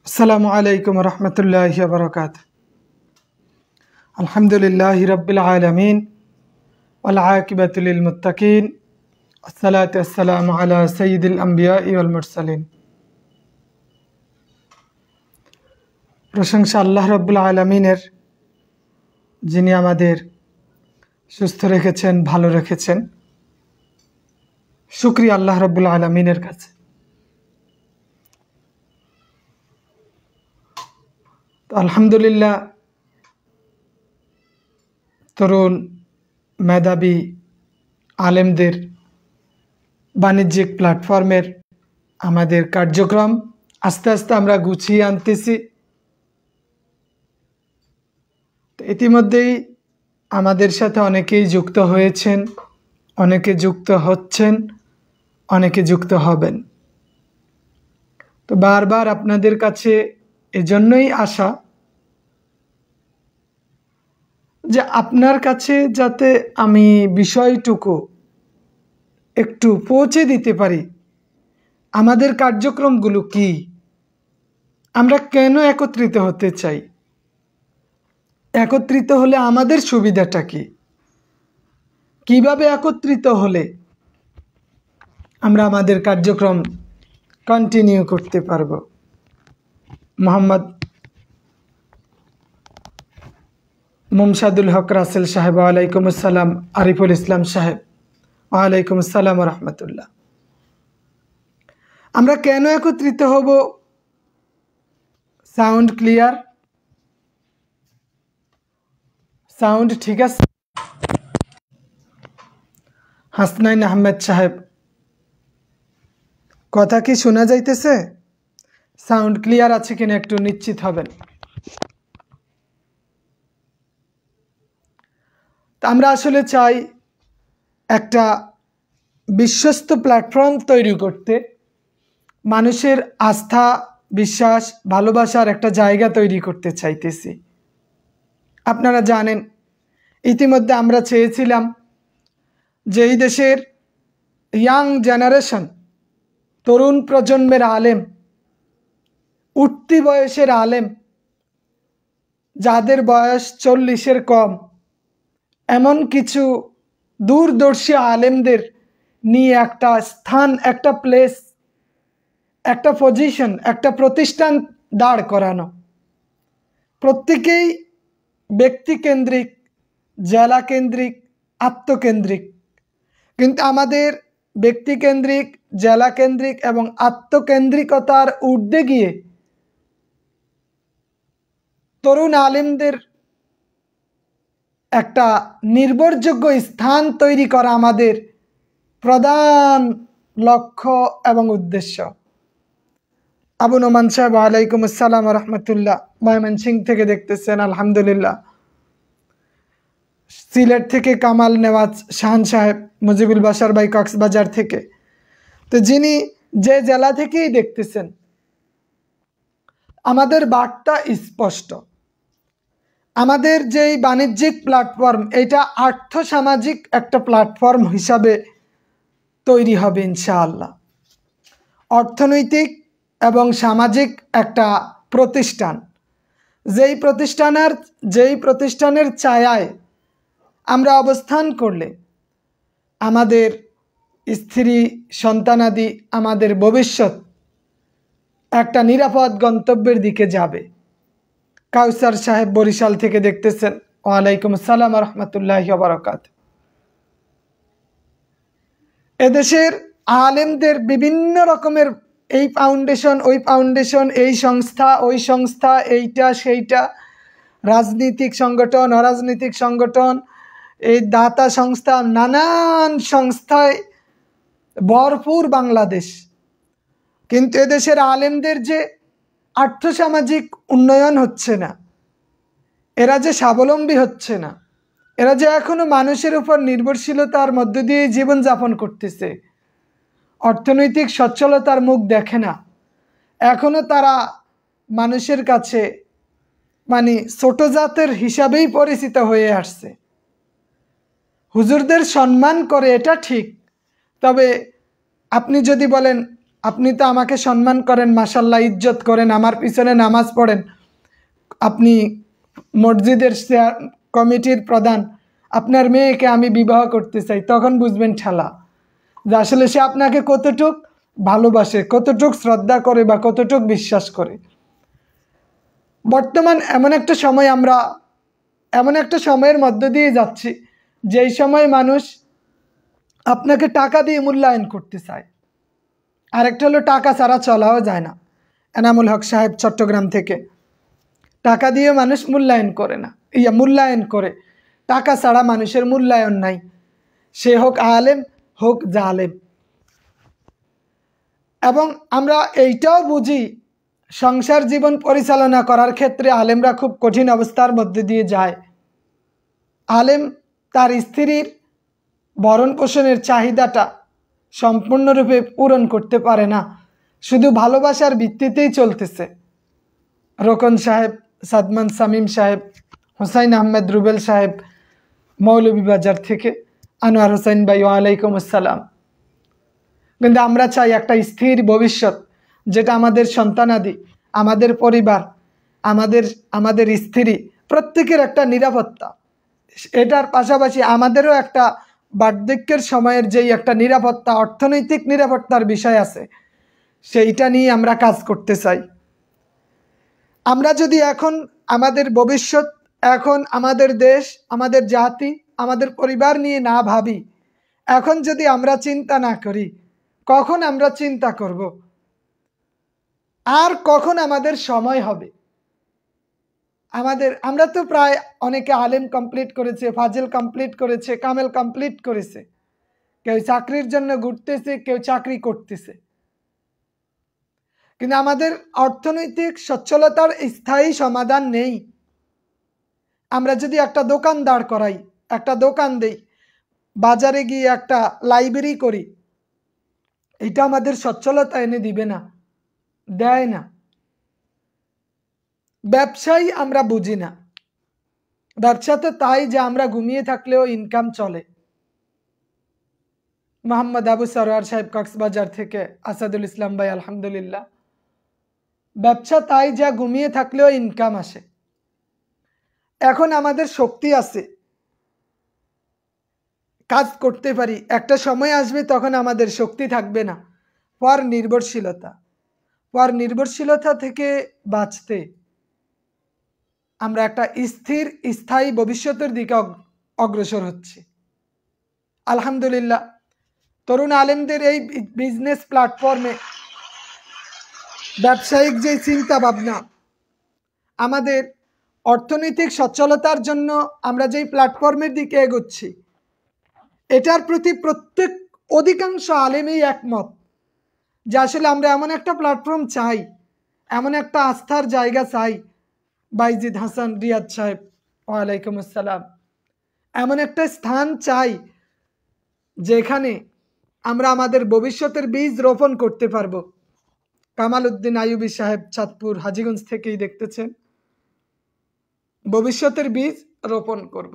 আসসালামু আলাইকুম রহমতুল্লাহি ওয়া বারাকাতুহু। আলহামদুলিল্লাহি রাব্বিল আলামিন ওয়াল আকিবাতু লিল মুত্তাকিন আসসালাতু ওয়াসসালামু আলা সাইয়্যিদিল আমবিয়া ওয়াল মুরসালিন। প্রশংসা আল্লাহ রাব্বুল আলামিনের, যিনি আমাদের সুস্থ রেখেছেন, ভালো রেখেছেন। শুকরিয়া আল্লাহ রাব্বুল আলামিনের কাছে। আলহামদুলিল্লাহ, তরুণ মেধাবী আলেমদের বাণিজ্যিক প্ল্যাটফর্মের আমাদের কার্যক্রম আস্তে আস্তে আমরা গুছিয়ে আনতেছি। ইতিমধ্যেই আমাদের সাথে অনেকেই যুক্ত হয়েছেন, অনেকে যুক্ত হচ্ছেন, অনেকে যুক্ত হবেন। তো বারবার আপনাদের কাছে এজন্যই আসা যে আপনার কাছে যাতে আমি বিষয়টুকু একটু পৌঁছে দিতে পারি। আমাদের কার্যক্রমগুলো কি, আমরা কেন একত্রিত হতে চাই, একত্রিত হলে আমাদের সুবিধাটা কি, কিভাবে একত্রিত হলে আমরা আমাদের কার্যক্রম কন্টিনিউ করতে পারব। মোহাম্মদ মুমসাদুল হক রাসেল সাহেব, ওয়ালাইকুম আসসালাম। আরিফুল ইসলাম সাহেব, ওয়ালাইকুম আসসালাম রহমতুল্লাহ। আমরা কেন একত্রিত হব? Sound clear? সাউন্ড ঠিক আছে? হাসনাইন আহমেদ সাহেব, কথা কি শোনা যাইতেছে? সাউন্ড ক্লিয়ার আছে কিনা একটু নিশ্চিত হবেন। আমরা আসলে চাই একটা বিশ্বস্ত প্ল্যাটফর্ম তৈরি করতে, মানুষের আস্থা, বিশ্বাস, ভালোবাসার একটা জায়গা তৈরি করতে চাইতেছি। আপনারা জানেন, ইতিমধ্যে আমরা চেয়েছিলাম যে এই দেশের ইয়াং জেনারেশন, তরুণ প্রজন্মের আলেম, উঠতি বয়সের আলেম, যাদের বয়স 40-এর কম, এমন কিছু দূরদর্শী আলেমদের নিয়ে একটা স্থান, একটা প্লেস, একটা পজিশন, একটা প্রতিষ্ঠান দাঁড় করানো। প্রত্যেকেই ব্যক্তিকেন্দ্রিক, জেলাকেন্দ্রিক, আত্মকেন্দ্রিক। কিন্তু আমাদের ব্যক্তিকেন্দ্রিক, জেলাকেন্দ্রিক এবং আত্মকেন্দ্রিকতার ঊর্ধ্বে গিয়ে তরুণ আলেমদের একটা নির্ভরযোগ্য স্থান তৈরি করা আমাদের প্রধান লক্ষ্য এবং উদ্দেশ্য। আবু নোমান সাহেব, ওয়ালাইকুম আসসালাম রহমতুল্লাহ। ময়মনসিংহ থেকে দেখতেছেন, আলহামদুলিল্লাহ। সিলেট থেকে কামাল নেওয়াজ শাহান সাহেব, মুজিবুল বাশার ভাই কক্সবাজার থেকে। তো যিনি যে জেলা থেকেই দেখতেছেন, আমাদের বার্তা স্পষ্ট। আমাদের যেই বাণিজ্যিক প্ল্যাটফর্ম, এটা আর্থসামাজিক একটা প্ল্যাটফর্ম হিসাবে তৈরি হবে ইনশাআল্লাহ। অর্থনৈতিক এবং সামাজিক একটা প্রতিষ্ঠান, যেই প্রতিষ্ঠানের ছায়ায় আমরা অবস্থান করলে আমাদের স্ত্রী সন্তানাদি, আমাদের ভবিষ্যৎ একটা নিরাপদ গন্তব্যের দিকে যাবে। কাউসার সাহেব বরিশাল থেকে দেখতেছেন, ওয়ালাইকুম আসসালাম রহমতুল্লাহি ওয়া বারাকাতুহু। এদেশের আলেমদের বিভিন্ন রকমের এই ফাউন্ডেশন, ওই ফাউন্ডেশন, এই সংস্থা, ওই সংস্থা, এইটা সেইটা, রাজনৈতিক সংগঠন, অরাজনৈতিক সংগঠন, এই দাতা সংস্থা, নানান সংস্থায় ভরপুর বাংলাদেশ। কিন্তু এদেশের আলেমদের যে আর্থসামাজিক উন্নয়ন হচ্ছে না, এরা যে স্বাবলম্বী হচ্ছে না, এরা যে এখনো মানুষের উপর নির্ভরশীলতার মধ্য দিয়ে জীবনযাপন করতেছে, অর্থনৈতিক সচ্ছলতার মুখ দেখে না, এখনো তারা মানুষের কাছে ছোট জাতের হিসাবেই পরিচিত হয়ে আসছে। হুজুরদের সম্মান করে, এটা ঠিক, তবে আপনি যদি বলেন আপনি তো আমাকে সম্মান করেন, মাশাল্লাহ ইজ্জত করেন, আমার পিছনে নামাজ পড়েন, আপনি মসজিদের কমিটির প্রধান, আপনার মেয়েকে আমি বিবাহ করতে চাই, তখন বুঝবেন ঠেলা যে আসলে সে আপনাকে কতটুক ভালোবাসে, কতটুক শ্রদ্ধা করে বা কতটুক বিশ্বাস করে। বর্তমান এমন একটা সময়, আমরা এমন একটা সময়ের মধ্য দিয়ে যাচ্ছি যেই সময় মানুষ আপনাকে টাকা দিয়ে মূল্যায়ন করতে চায়। আরেকটা হলো টাকা ছাড়া চলাও যায় না। এনামুল হক সাহেব চট্টগ্রাম থেকে, টাকা দিয়ে মানুষ মূল্যায়ন করে না, মূল্যায়ন করে, টাকা ছাড়া মানুষের মূল্যায়ন নাই, সে হোক আলেম হোক জালেম। এবং আমরা এইটাও বুঝি, সংসার জীবন পরিচালনা করার ক্ষেত্রে আলেমরা খুব কঠিন অবস্থার মধ্যে দিয়ে যায়। আলেম তার স্ত্রীর ভরণ পোষণের চাহিদাটা সম্পূর্ণরূপে পূরণ করতে পারে না, শুধু ভালোবাসার ভিত্তিতেই চলতেছে। রোকন সাহেব, সাদমান সামিম সাহেব, হুসাইন আহমেদ রুবেল সাহেব মৌলভীবাজার থেকে, আনোয়ার হোসেন ভাই ওয়ালাইকুম আসসালাম। কিন্তু আমরা চাই একটা স্থির ভবিষ্যৎ, যেটা আমাদের সন্তানাদি, আমাদের পরিবার, আমাদের স্ত্রী, প্রত্যেকের একটা নিরাপত্তা। এটার পাশাপাশি আমাদেরও একটা বার্ধক্যের সময়ের যেই একটা নিরাপত্তা, অর্থনৈতিক নিরাপত্তার বিষয় আছে, সেইটা নিয়ে আমরা কাজ করতে চাই। আমরা যদি এখন আমাদের ভবিষ্যৎ, এখন আমাদের দেশ, আমাদের জাতি, আমাদের পরিবার নিয়ে না ভাবি, এখন যদি আমরা চিন্তা না করি, কখন আমরা চিন্তা করব? আর কখন আমাদের সময় হবে? আমরা তো প্রায় অনেকে আলেম কমপ্লিট করেছে, ফাজিল কমপ্লিট করেছে, কামেল কমপ্লিট করেছে, কেউ চাকরির জন্য ঘুরতেছে, কেউ চাকরি করতেছে। কিন্তু আমাদের অর্থনৈতিক সচ্ছলতার স্থায়ী সমাধান নেই। আমরা যদি একটা দোকান দাঁড় করাই, একটা দোকান দেই, বাজারে গিয়ে একটা লাইব্রেরি করি, এটা আমাদের সচ্ছলতা এনে দিবে না, দেয় না। ব্যবসায় আমরা বুঝি না, ব্যবসাতে তাই যে আমরা ঘুমিয়ে থাকলেও ইনকাম চলে। মোহাম্মদ আবু সরোয়ার সাহেব কক্সবাজার থেকে, আসাদুল ইসলাম ভাই আলহামদুলিল্লাহ, ব্যবসা তাই যা ঘুমিয়ে থাকলেও ইনকাম আসে। এখন আমাদের শক্তি আছে, কাজ করতে পারি, একটা সময় আসবে তখন আমাদের শক্তি থাকবে না। পর নির্ভরশীলতা থেকে বাঁচতে আমরা একটা স্থির স্থায়ী ভবিষ্যতের দিকে অগ্রসর হচ্ছি। আলহামদুলিল্লাহ, তরুণ আলেমদের এই বিজনেস প্ল্যাটফর্মে ব্যবসায়িক যে চিন্তা ভাবনা, আমাদের অর্থনৈতিক সচ্ছলতার জন্য আমরা যেই প্ল্যাটফর্মের দিকে এগোচ্ছি, এটার প্রতি অধিকাংশ আলেমই একমত যে আসলে আমরা এমন একটা প্ল্যাটফর্ম চাই, এমন একটা আস্থার জায়গা চাই। বাইজিদ হাসান রিয়াদ সাহেব ওয়ালাইকুম আসসালাম, এমন একটা স্থান চাই যেখানে আমরা আমাদের ভবিষ্যতের বীজ রোপণ করতে পারবো। কামাল উদ্দিন আইয়ুবী সাহেব চাঁদপুর হাজীগঞ্জ থেকেই দেখতেছেন, ভবিষ্যতের বীজ রোপণ করব।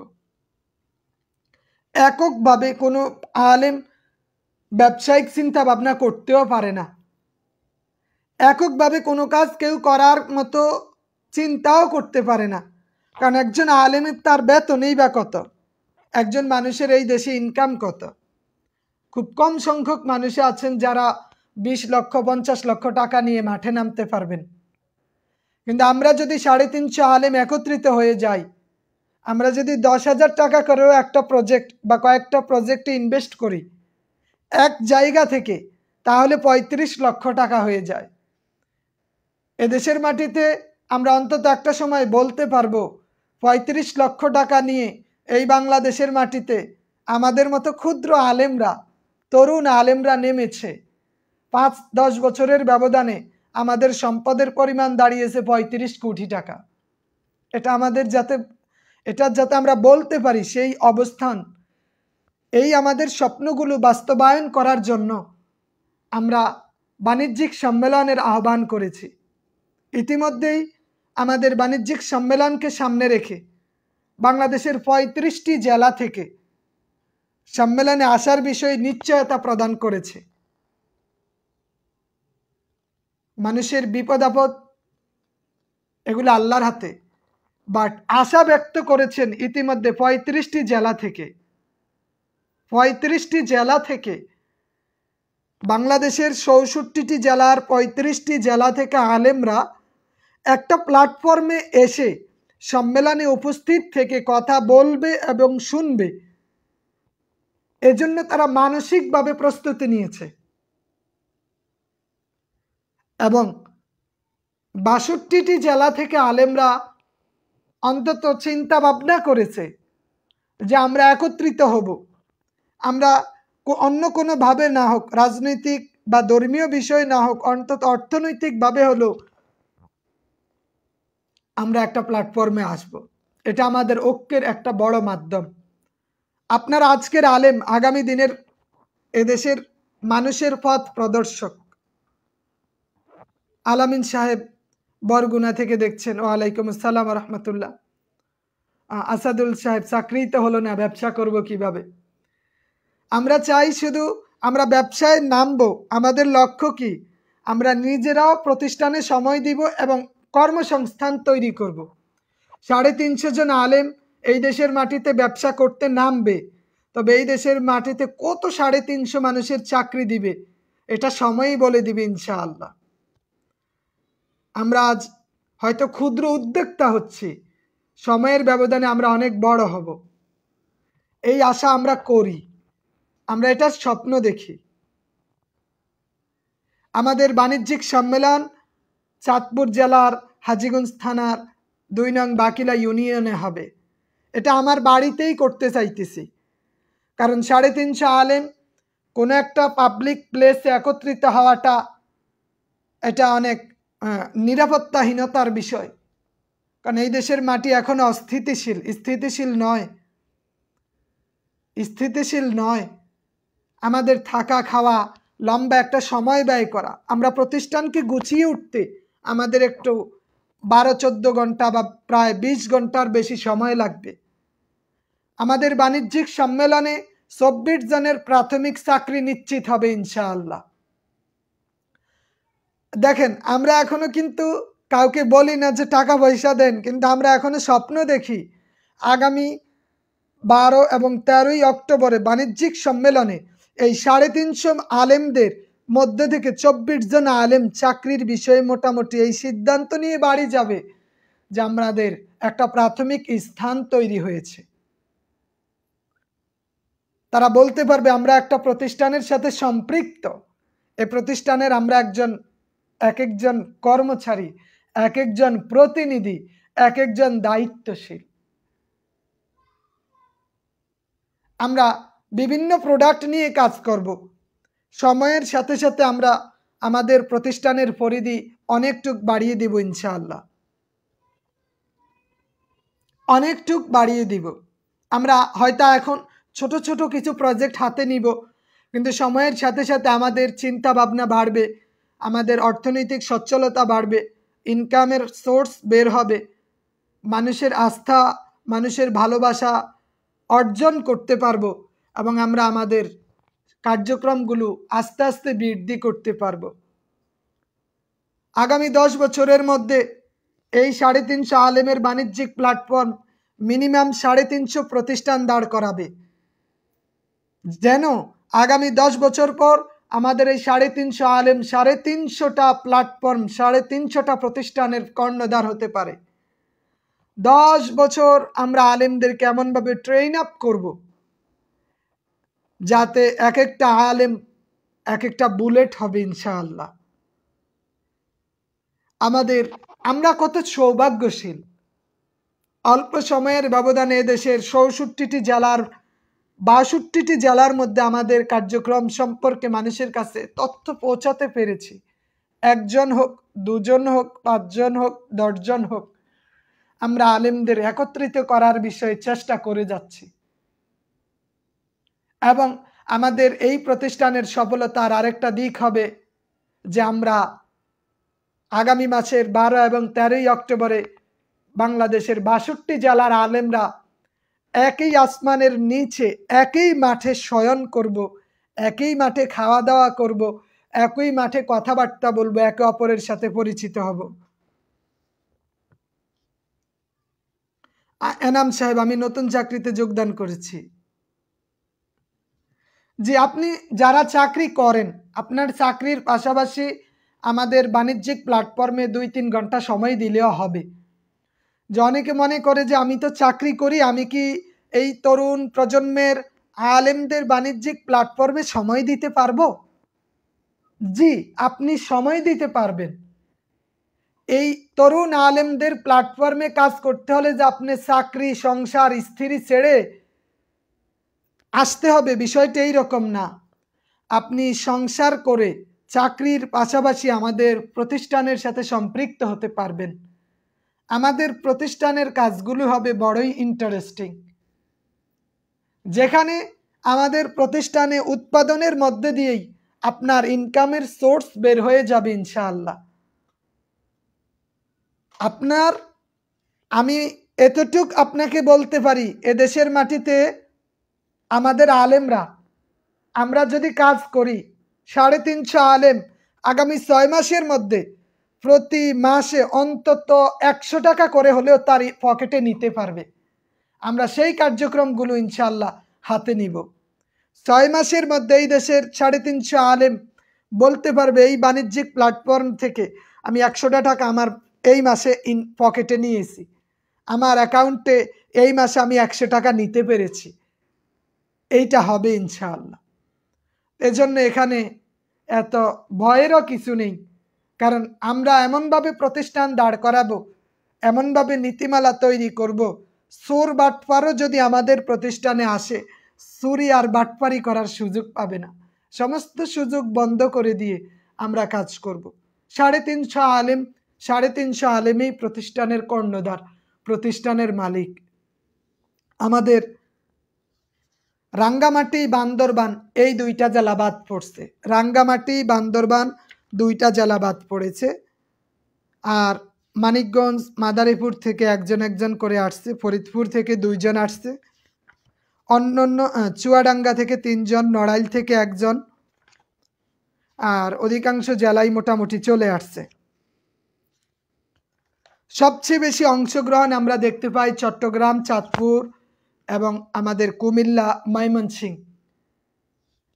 এককভাবে কোনো আলেম ব্যবসায়িক চিন্তা ভাবনা করতেও পারে না, এককভাবে কোনো কাজ কেউ করার মতো চিন্তাও করতে পারে না। কারণ একজন আলেমের তার বেতনই বা কত, একজন মানুষের এই দেশে ইনকাম কত? খুব কম সংখ্যক মানুষ আছেন যারা 20 লক্ষ 50 লক্ষ টাকা নিয়ে মাঠে নামতে পারবেন। কিন্তু আমরা যদি 350 আলেম একত্রিত হয়ে যাই, আমরা যদি 10,000 টাকা করেও একটা প্রজেক্ট বা কয়েকটা প্রজেক্টে ইনভেস্ট করি এক জায়গা থেকে, তাহলে 35 লক্ষ টাকা হয়ে যায়। এদেশের মাটিতে আমরা অন্তত একটা সময় বলতে পারবো 35 লক্ষ টাকা নিয়ে এই বাংলাদেশের মাটিতে আমাদের মতো ক্ষুদ্র আলেমরা, তরুণ আলেমরা নেমেছে। 5-10 বছরের ব্যবধানে আমাদের সম্পদের পরিমাণ দাঁড়িয়েছে 35 কোটি টাকা। এটা যাতে আমরা বলতে পারি সেই অবস্থান, এই আমাদের স্বপ্নগুলো বাস্তবায়ন করার জন্য আমরা বাণিজ্যিক সম্মেলনের আহ্বান করেছি। ইতিমধ্যেই আমাদের বাণিজ্যিক সম্মেলনকে সামনে রেখে বাংলাদেশের 35টি জেলা থেকে সম্মেলনে আসার বিষয়ে নিশ্চয়তা প্রদান করেছে। মানুষের বিপদ আপদ এগুলো আল্লাহর হাতে। বাট আশা ব্যক্ত করেছেন ইতিমধ্যে 35টি জেলা থেকে, 35টি জেলা থেকে, বাংলাদেশের 64টি জেলার 35টি জেলা থেকে আলেমরা একটা প্ল্যাটফর্মে এসে সম্মেলনে উপস্থিত থেকে কথা বলবে এবং শুনবে। এজন্য তারা মানসিকভাবে প্রস্তুতি নিয়েছে এবং 62টি জেলা থেকে আলেমরা অন্তত চিন্তা ভাবনা করেছে যে আমরা একত্রিত হব, আমরা অন্য কোনোভাবে না হোক, রাজনৈতিক বা ধর্মীয় বিষয় না হোক, অন্তত অর্থনৈতিকভাবে হলো আমরা একটা প্ল্যাটফর্মে আসব। এটা আমাদের ঐক্যের একটা বড় মাধ্যম। আপনার আজকের আলেম আগামী দিনের এদেশের মানুষের পথ প্রদর্শক। আলামিন সাহেব বরগুনা থেকে দেখছেন, ওয়ালাইকুম আসসালাম রহমতুল্লাহ। আসাদুল সাহেব চাকরি তো হলো না, ব্যবসা করব কিভাবে? আমরা চাই শুধু আমরা ব্যবসায় নামবো, আমাদের লক্ষ্য কি? আমরা নিজেরাও প্রতিষ্ঠানে সময় দিব এবং কর্মসংস্থান তৈরি করব। 350 জন আলেম এই দেশের মাটিতে ব্যবসা করতে নামবে, তবে এই দেশের মাটিতে কত 350 মানুষের চাকরি দিবে এটা সময়ই বলে দিবে ইনশাআল্লাহ। আমরা আজ হয়তো ক্ষুদ্র উদ্যোক্তা হচ্ছি, সময়ের ব্যবধানে আমরা অনেক বড় হব, এই আশা আমরা করি, আমরা এটা স্বপ্ন দেখি। আমাদের বাণিজ্যিক সম্মেলন চাঁদপুর জেলার হাজীগঞ্জ থানার 2 নং বাকিলা ইউনিয়নে হবে। এটা আমার বাড়িতেই করতে চাইতেছি, কারণ 350 আলেম কোনো একটা পাবলিক প্লেসে একত্রিত হওয়াটা এটা অনেক নিরাপত্তাহীনতার বিষয়। কারণ এই দেশের মাটি এখনো স্থিতিশীল নয়। আমাদের থাকা খাওয়া, লম্বা একটা সময় ব্যয় করা, আমরা প্রতিষ্ঠানকে গুছিয়ে উঠতে আমাদের একটু 12-14 ঘন্টা বা প্রায় 20 ঘন্টার বেশি সময় লাগবে। আমাদের বাণিজ্যিক সম্মেলনে 24 জনের প্রাথমিক চাকরি নিশ্চিত হবে ইনশাআল্লাহ। দেখেন, আমরা এখনো কিন্তু কাউকে বলি না যে টাকা পয়সা দেন, কিন্তু আমরা এখনো স্বপ্ন দেখি আগামী 12 এবং 13ই অক্টোবরে বাণিজ্যিক সম্মেলনে এই 350 আলেমদের মধ্যে থেকে 24 জন আলেম চাকরির বিষয়ে মোটামুটি এই সিদ্ধান্ত নিয়ে বাড়ি যাবে যে আমাদের একটা প্রাথমিক স্থান তৈরি হয়েছে। তারা বলতে পারবে আমরা একটা প্রতিষ্ঠানের সাথে সম্পৃক্ত, এই প্রতিষ্ঠানের আমরা এক একজন কর্মচারী, এক একজন প্রতিনিধি, এক একজন দায়িত্বশীল। আমরা বিভিন্ন প্রোডাক্ট নিয়ে কাজ করব। সময়ের সাথে সাথে আমরা আমাদের প্রতিষ্ঠানের পরিধি অনেকটুক বাড়িয়ে দিব ইনশাআল্লাহ, অনেকটুক বাড়িয়ে দিব। আমরা হয়তো এখন ছোট ছোট কিছু প্রজেক্ট হাতে নিব, কিন্তু সময়ের সাথে সাথে আমাদের চিন্তা ভাবনা বাড়বে, আমাদের অর্থনৈতিক সচ্ছলতা বাড়বে, ইনকামের সোর্স বের হবে, মানুষের আস্থা, মানুষের ভালোবাসা অর্জন করতে পারবো এবং আমরা আমাদের কার্যক্রমগুলো আস্তে আস্তে বৃদ্ধি করতে পারবো। আগামী 10 বছরের মধ্যে এই 350 আলেমের বাণিজ্যিক প্ল্যাটফর্ম মিনিমাম 350 প্রতিষ্ঠান দাঁড় করাবে, যেন আগামী 10 বছর পর আমাদের এই 350 আলেম 350টা প্ল্যাটফর্ম, 350টা প্রতিষ্ঠানের কর্ণধার হতে পারে। 10 বছর আমরা আলেমদেরকে এমনভাবে ট্রেন আপ করব যাতে এক একটা আলেম এক একটা বুলেট হবে ইনশাআল্লাহ। আমরা কত সৌভাগ্যশীল, অল্প সময়ের ব্যবধানে দেশের 64টি জেলার 62টি জেলার মধ্যে আমাদের কার্যক্রম সম্পর্কে মানুষের কাছে তথ্য পৌঁছাতে পেরেছি। 1 জন হোক, 2 জন হোক, 5 জন হোক, 10 জন হোক, আমরা আলেমদের একত্রিত করার বিষয়ে চেষ্টা করে যাচ্ছি এবং আমাদের এই প্রতিষ্ঠানের সফলতার আরেকটা দিক হবে যে আমরা আগামী মাসের 12 এবং 13ই অক্টোবরে বাংলাদেশের 62 জেলার আলেমরা একই আসমানের নিচে একই মাঠে শয়ন করব, একই মাঠে খাওয়া দাওয়া করব একই মাঠে কথাবার্তা বলবো, একে অপরের সাথে পরিচিত হব। এনাম সাহেব, আমি নতুন চাকরিতে যোগদান করেছি। যে আপনি যারা চাকরি করেন, আপনার চাকরির পাশাপাশি আমাদের বাণিজ্যিক প্ল্যাটফর্মে 2-3 ঘন্টা সময় দিলেও হবে। যে অনেকে মনে করে যে আমি তো চাকরি করি, আমি কি এই তরুণ প্রজন্মের আলেমদের বাণিজ্যিক প্ল্যাটফর্মে সময় দিতে পারবো? জি, আপনি সময় দিতে পারবেন। এই তরুণ আলেমদের প্ল্যাটফর্মে কাজ করতে হলে যে আপনি চাকরি, সংসার, স্ত্রী ছেড়ে আসতে হবে, বিষয়টা এইরকম না। আপনি সংসার করে চাকরির পাশাপাশি আমাদের প্রতিষ্ঠানের সাথে সম্পৃক্ত হতে পারবেন। আমাদের প্রতিষ্ঠানের কাজগুলো হবে বড়ই ইন্টারেস্টিং, যেখানে আমাদের প্রতিষ্ঠানে উৎপাদনের মধ্যে দিয়েই আপনার ইনকামের সোর্স বের হয়ে যাবে ইনশাআল্লাহ। আমি এতটুক আপনাকে বলতে পারি, এদেশের মাটিতে আমাদের আলেমরা, আমরা যদি কাজ করি 350 আলেম আগামী 6 মাসের মধ্যে প্রতি মাসে অন্তত 100 টাকা করে হলেও তার পকেটে নিতে পারবে। আমরা সেই কার্যক্রমগুলো ইনশাআল্লাহ হাতে নিব। 6 মাসের মধ্যে এই দেশের 350 আলেম বলতে পারবে এই বাণিজ্যিক প্ল্যাটফর্ম থেকে আমি 100 টাকা আমার এই মাসে পকেটে নিয়েছি, আমার অ্যাকাউন্টে এই মাসে আমি 100 টাকা নিতে পেরেছি। এইটা হবে ইনশাআল্লাহ। এজন্য এখানে এত ভয়েরও কিছু নেই, কারণ আমরা এমনভাবে প্রতিষ্ঠান দাঁড় করাবো, এমনভাবে নীতিমালা তৈরি করব, সুর বাটপারও যদি আমাদের প্রতিষ্ঠানে আসে, চুরি আর বাটপারি করার সুযোগ পাবে না। সমস্ত সুযোগ বন্ধ করে দিয়ে আমরা কাজ করব। 350 আলেমই প্রতিষ্ঠানের কর্ণধার, প্রতিষ্ঠানের মালিক। আমাদের রাঙ্গামাটি, বান্দরবান এই 2টা জেলা বাদ পড়ছে। রাঙ্গামাটি, বান্দরবান 2টা জেলা বাদ পড়েছে। আর মানিকগঞ্জ, মাদারীপুর থেকে একজন করে আসছে, ফরিদপুর থেকে 2 জন আসছে, অন্যান্য চুয়াডাঙ্গা থেকে 3 জন, নড়াইল থেকে 1 জন, আর অধিকাংশ জেলায় মোটামুটি চলে আসছে। সবচেয়ে বেশি অংশগ্রহণ আমরা দেখতে পাই চট্টগ্রাম, চাঁদপুর এবং আমাদের কুমিল্লা, ময়মনসিংহ,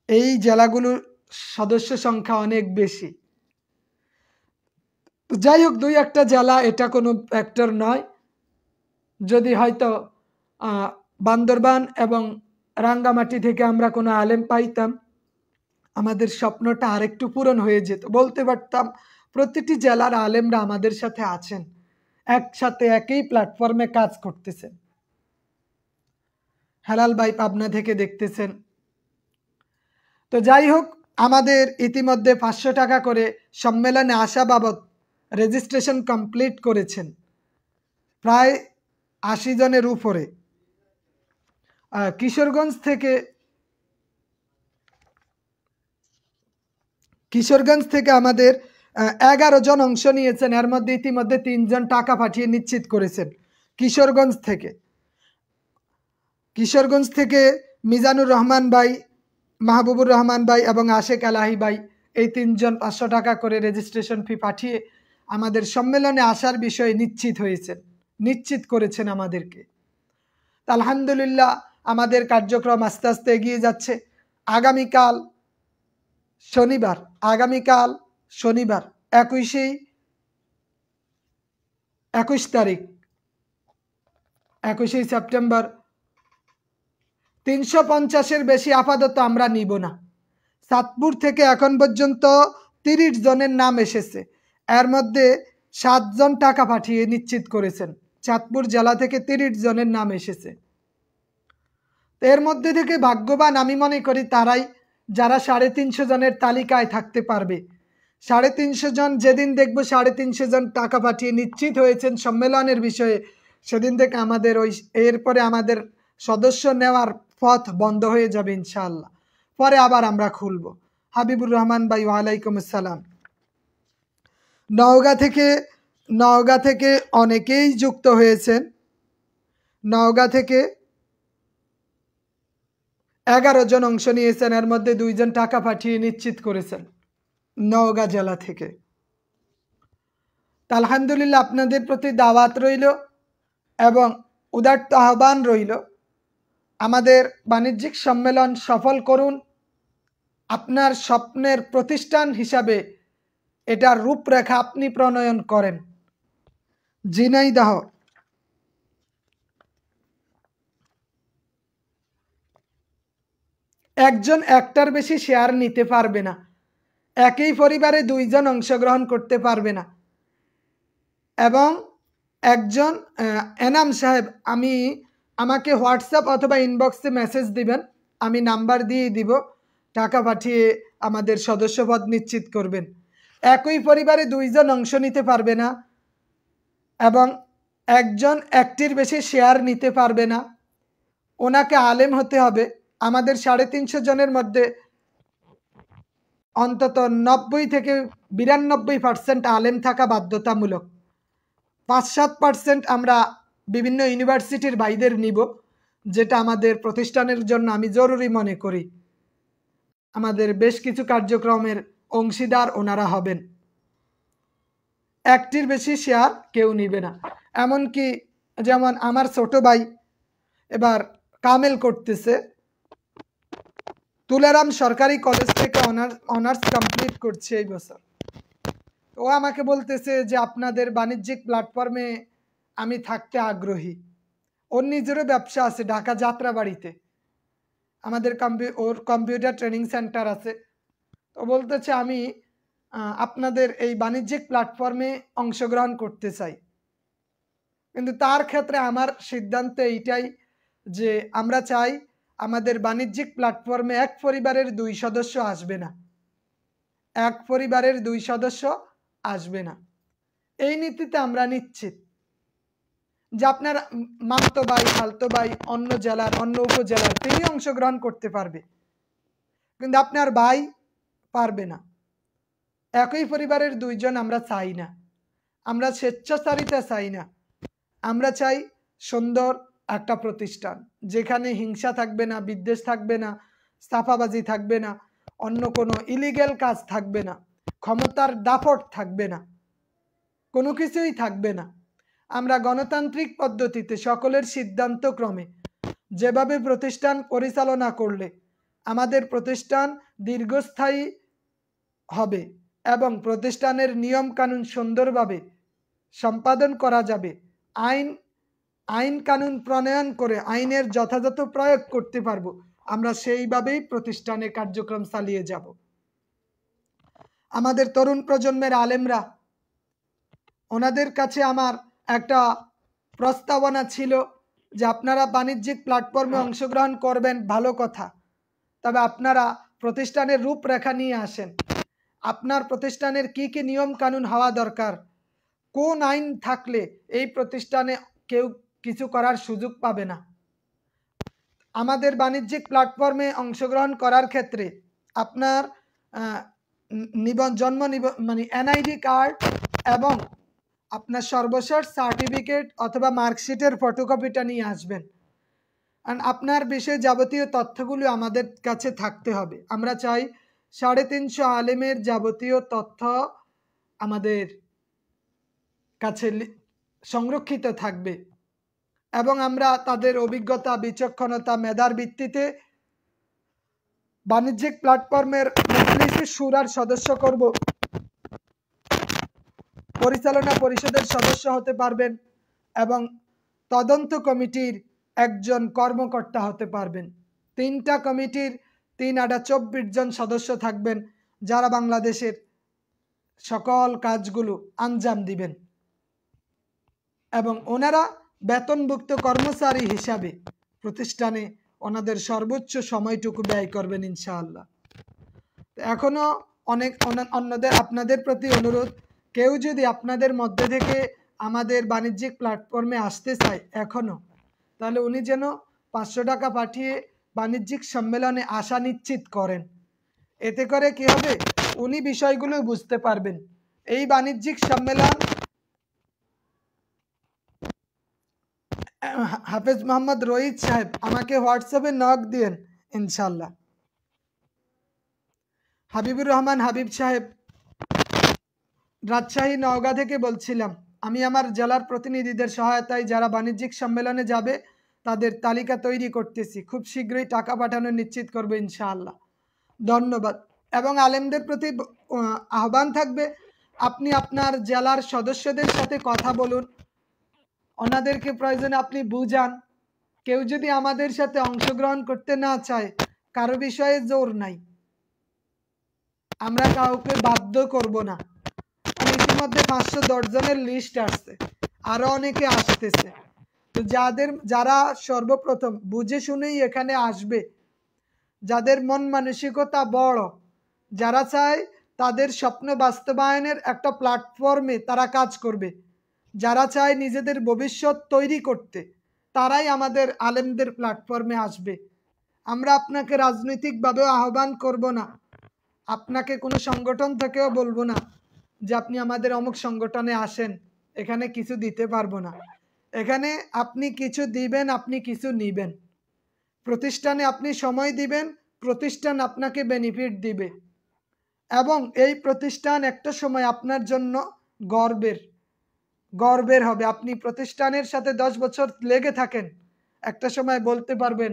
এই জেলাগুলোর সদস্য সংখ্যা অনেক বেশি। যাই হোক, 2-1টা জেলা এটা কোনো ফ্যাক্টর নয়। যদি হয়তো বান্দরবান এবং রাঙ্গামাটি থেকে আমরা কোনো আলেম পাইতাম, আমাদের স্বপ্নটা আরেকটু পূরণ হয়ে যেত। বলতে পারতাম প্রতিটি জেলার আলেমরা আমাদের সাথে আছেন, একসাথে একই প্ল্যাটফর্মে কাজ করতেছেন। হেলাল ভাই পাবনা থেকে দেখতেছেন। তো যাই হোক, আমাদের ইতিমধ্যে 500 টাকা করে সম্মেলনে আসা বাবদ রেজিস্ট্রেশন কমপ্লিট করেছেন প্রায় 80 জনের উপরে। কিশোরগঞ্জ থেকে আমাদের 11 জন অংশ নিয়েছেন। এর মধ্যে ইতিমধ্যে 3 জন টাকা পাঠিয়ে নিশ্চিত করেছেন কিশোরগঞ্জ থেকে মিজানুর রহমান ভাই, মাহবুবুর রহমান ভাই এবং আশেক এলাহি ভাই, এই 3 জন 500 টাকা করে রেজিস্ট্রেশন ফি পাঠিয়ে আমাদের সম্মেলনে আসার বিষয়ে নিশ্চিত করেছেন আমাদেরকে। আলহামদুলিল্লাহ, আমাদের কার্যক্রম আস্তে আস্তে এগিয়ে যাচ্ছে। আগামীকাল শনিবার 21 তারিখ 21 সেপ্টেম্বর 350-এর বেশি আপাতত আমরা নিব না। চাঁদপুর থেকে এখন পর্যন্ত 30 জনের নাম এসেছে। এর মধ্যে 7 জন টাকা পাঠিয়ে নিশ্চিত করেছেন। চাঁদপুর জেলা থেকে 30 জনের নাম এসেছে। এর মধ্যে থেকে ভাগ্যবান আমি মনে করি তারাই, যারা 350 জনের তালিকায় থাকতে পারবে। 350 জন যেদিন দেখব 350 জন টাকা পাঠিয়ে নিশ্চিত হয়েছেন সম্মেলনের বিষয়ে, সেদিন থেকে এরপরে আমাদের সদস্য নেওয়ার পথ বন্ধ হয়ে যাবে ইনশাআল্লাহ। পরে আবার আমরা খুলব। হাবিবুর রহমান ভাই, ওয়ালাইকুম আসসালাম। নওগাঁ থেকে অনেকেই যুক্ত হয়েছেন। নওগাঁ থেকে 11 জন অংশ নিয়েছেন, এর মধ্যে 2 জন টাকা পাঠিয়ে নিশ্চিত করেছেন। নওগাঁ জেলা থেকে। তা আলহামদুলিল্লাহ আপনাদের প্রতি দাওয়াত রইল এবং উদাত্ত আহ্বান রইল, আমাদের বাণিজ্যিক সম্মেলন সফল করুন। আপনার স্বপ্নের প্রতিষ্ঠান হিসাবে এটার রূপরেখা আপনি প্রণয়ন করেন। ঝিনাইদহ একজন একটার বেশি শেয়ার নিতে পারবে না, একই পরিবারে দুইজন অংশগ্রহণ করতে পারবে না। এবং একজন এনাম সাহেব, আমাকে হোয়াটসঅ্যাপ অথবা ইনবক্সে মেসেজ দিবেন, আমি নাম্বার দিয়ে দিব, টাকা পাঠিয়ে আমাদের সদস্যপদ নিশ্চিত করবেন। একই পরিবারে দুইজন অংশ নিতে পারবে না এবং একজন একটির বেশি শেয়ার নিতে পারবে না। ওনাকে আলেম হতে হবে। আমাদের 350 জনের মধ্যে অন্তত 90 থেকে 92% আলেম থাকা বাধ্যতামূলক। 5-7% আমরা বিভিন্ন ইউনিভার্সিটির ভাইদের নিব, যেটা আমাদের প্রতিষ্ঠানের জন্য আমি জরুরি মনে করি। আমাদের বেশ কিছু কার্যক্রমের অংশীদার ওনারা হবেন। একটির বেশি শেয়ার কেউ নিবে না। এমনকি যেমন আমার ছোট ভাই এবার কামেল করতেছে, তুলারাম সরকারি কলেজ থেকে অনার্স কমপ্লিট করছে এই বছর। ও আমাকে বলতেছে যে আপনাদের বাণিজ্যিক প্ল্যাটফর্মে আমি থাকতে আগ্রহী। ওর নিজেরও ব্যবসা আছে ঢাকা যাত্রাবাড়িতে, আমাদের ওর কম্পিউটার ট্রেনিং সেন্টার আছে। তো বলতেছে আমি আপনাদের এই বাণিজ্যিক প্ল্যাটফর্মে অংশগ্রহণ করতে চাই। কিন্তু তার ক্ষেত্রে আমার সিদ্ধান্ত এইটাই যে আমরা চাই আমাদের বাণিজ্যিক প্ল্যাটফর্মে এক পরিবারের 2 সদস্য আসবে না, এক পরিবারের 2 সদস্য আসবে না। এই নীতিতে আমরা নিশ্চিত যে আপনার মামতো ভাই, খালতো ভাই অন্য জেলার, অন্য উপজেলার, তিনি অংশগ্রহণ করতে পারবে, কিন্তু আপনার ভাই পারবে না। একই পরিবারের 2 জন আমরা চাই না, আমরা স্বেচ্ছাচারিতা চাই না। আমরা চাই সুন্দর একটা প্রতিষ্ঠান যেখানে হিংসা থাকবে না, বিদ্বেষ থাকবে না, সাফাবাজি থাকবে না, অন্য কোনো ইলিগ্যাল কাজ থাকবে না, ক্ষমতার দাপট থাকবে না, কোনো কিছুই থাকবে না। আমরা গণতান্ত্রিক পদ্ধতিতে সকলের সিদ্ধান্ত ক্রমে যেভাবে প্রতিষ্ঠান পরিচালনা করলে আমাদের প্রতিষ্ঠান দীর্ঘস্থায়ী হবে এবং প্রতিষ্ঠানের নিয়ম কানুন সুন্দরভাবে সম্পাদন করা যাবে, আইন কানুন প্রণয়ন করে আইনের যথাযথ প্রয়োগ করতে পারবো, আমরা সেইভাবেই প্রতিষ্ঠানে কার্যক্রম চালিয়ে যাব। আমাদের তরুণ প্রজন্মের আলেমরা, ওনাদের কাছে আমার একটা প্রস্তাবনা ছিল যে আপনারা বাণিজ্যিক প্ল্যাটফর্মে অংশগ্রহণ করবেন, ভালো কথা, তবে আপনারা প্রতিষ্ঠানের রূপরেখা নিয়ে আসেন। আপনার প্রতিষ্ঠানের কি কি নিয়ম কানুন হওয়া দরকার, কোন আইন থাকলে এই প্রতিষ্ঠানে কেউ কিছু করার সুযোগ পাবে না। আমাদের বাণিজ্যিক প্ল্যাটফর্মে অংশগ্রহণ করার ক্ষেত্রে আপনার মানে এনআইডি কার্ড এবং আপনার সর্বশেষ সার্টিফিকেট অথবা মার্কশিটের ফটোকপিটা নিয়ে আসবেন। আর আপনার বিষয়ে যাবতীয় তথ্যগুলো আমাদের কাছে থাকতে হবে। আমরা চাই 350 আলেমের যাবতীয় তথ্য আমাদের কাছে সংরক্ষিত থাকবে এবং আমরা তাদের অভিজ্ঞতা, বিচক্ষণতা, মেধার ভিত্তিতে বাণিজ্যিক প্ল্যাটফর্মের মজলিসে শুরার সদস্য করব, পরিচালনা পরিষদের সদস্য হতে পারবেন এবং তদন্ত কমিটির একজন কর্মকর্তা হতে পারবেন। 3টা কমিটির 3-24 জন সদস্য থাকবেন যারা বাংলাদেশের সকল কাজগুলো আঞ্জাম দিবেন এবং ওনারা বেতনভুক্ত কর্মচারী হিসাবে প্রতিষ্ঠানে ওনাদের সর্বোচ্চ সময়টুকু ব্যয় করবেন ইনশাআল্লাহ। এখনো আপনাদের প্রতি অনুরোধ, কেউ যদি আপনাদের মধ্যে থেকে আমাদের বাণিজ্যিক প্ল্যাটফর্মে আসতে চায় এখনো, তাহলে উনি যেন 500 টাকা পাঠিয়ে বাণিজ্যিক সম্মেলনে আসা নিশ্চিত করেন। এতে করে কি হবে, উনি বিষয়গুলো বুঝতে পারবেন। এই বাণিজ্যিক সম্মেলন হাফেজ মোহাম্মদ রোহিত সাহেব আমাকে হোয়াটসঅ্যাপে নক দিয়েন ইনশাল্লাহ। হাবিবুর রহমান হাবিব সাহেব রাজশাহী নওগাঁ থেকে বলছিলাম। আমি আমার জেলার প্রতিনিধিদের সহায়তায় যারা বাণিজ্যিক সম্মেলনে যাবে তাদের তালিকা তৈরি করতেছি। খুব শীঘ্রই টাকা পাঠানো নিশ্চিত করবে ইনশাআল্লাহ। ধন্যবাদ। এবং আলেমদের প্রতি আহ্বান থাকবে, আপনি আপনার জেলার সদস্যদের সাথে কথা বলুন, ওনাদেরকে প্রয়োজনে আপনি বুঝান। কেউ যদি আমাদের সাথে অংশগ্রহণ করতে না চায়, কারো বিষয়ে জোর নাই, আমরা কাউকে বাধ্য করব না। ইতিমধ্যে 510 জনের লিস্ট আসছে, আরো অনেকে আসতেছে। তো যারা সর্বপ্রথম বুঝে শুনেই এখানে আসবে, যাদের মন মানসিকতা বড়, যারা চায় তাদের স্বপ্ন বাস্তবায়নের একটা প্ল্যাটফর্মে তারা কাজ করবে, যারা চায় নিজেদের ভবিষ্যৎ তৈরি করতে, তারাই আমাদের আলেমদের প্ল্যাটফর্মে আসবে। আমরা আপনাকে রাজনৈতিকভাবেও আহ্বান করব না, আপনাকে কোনো সংগঠন থেকেও বলবো না যে আপনি আমাদের অমুক সংগঠনে আসেন, এখানে কিছু দিতে পারবো না। এখানে আপনি কিছু দিবেন, আপনি কিছু নিবেন। প্রতিষ্ঠানে আপনি সময় দিবেন, প্রতিষ্ঠান আপনাকে বেনিফিট দিবে, এবং এই প্রতিষ্ঠান একটা সময় আপনার জন্য গর্বের হবে। আপনি প্রতিষ্ঠানের সাথে 10 বছর লেগে থাকেন, একটা সময় বলতে পারবেন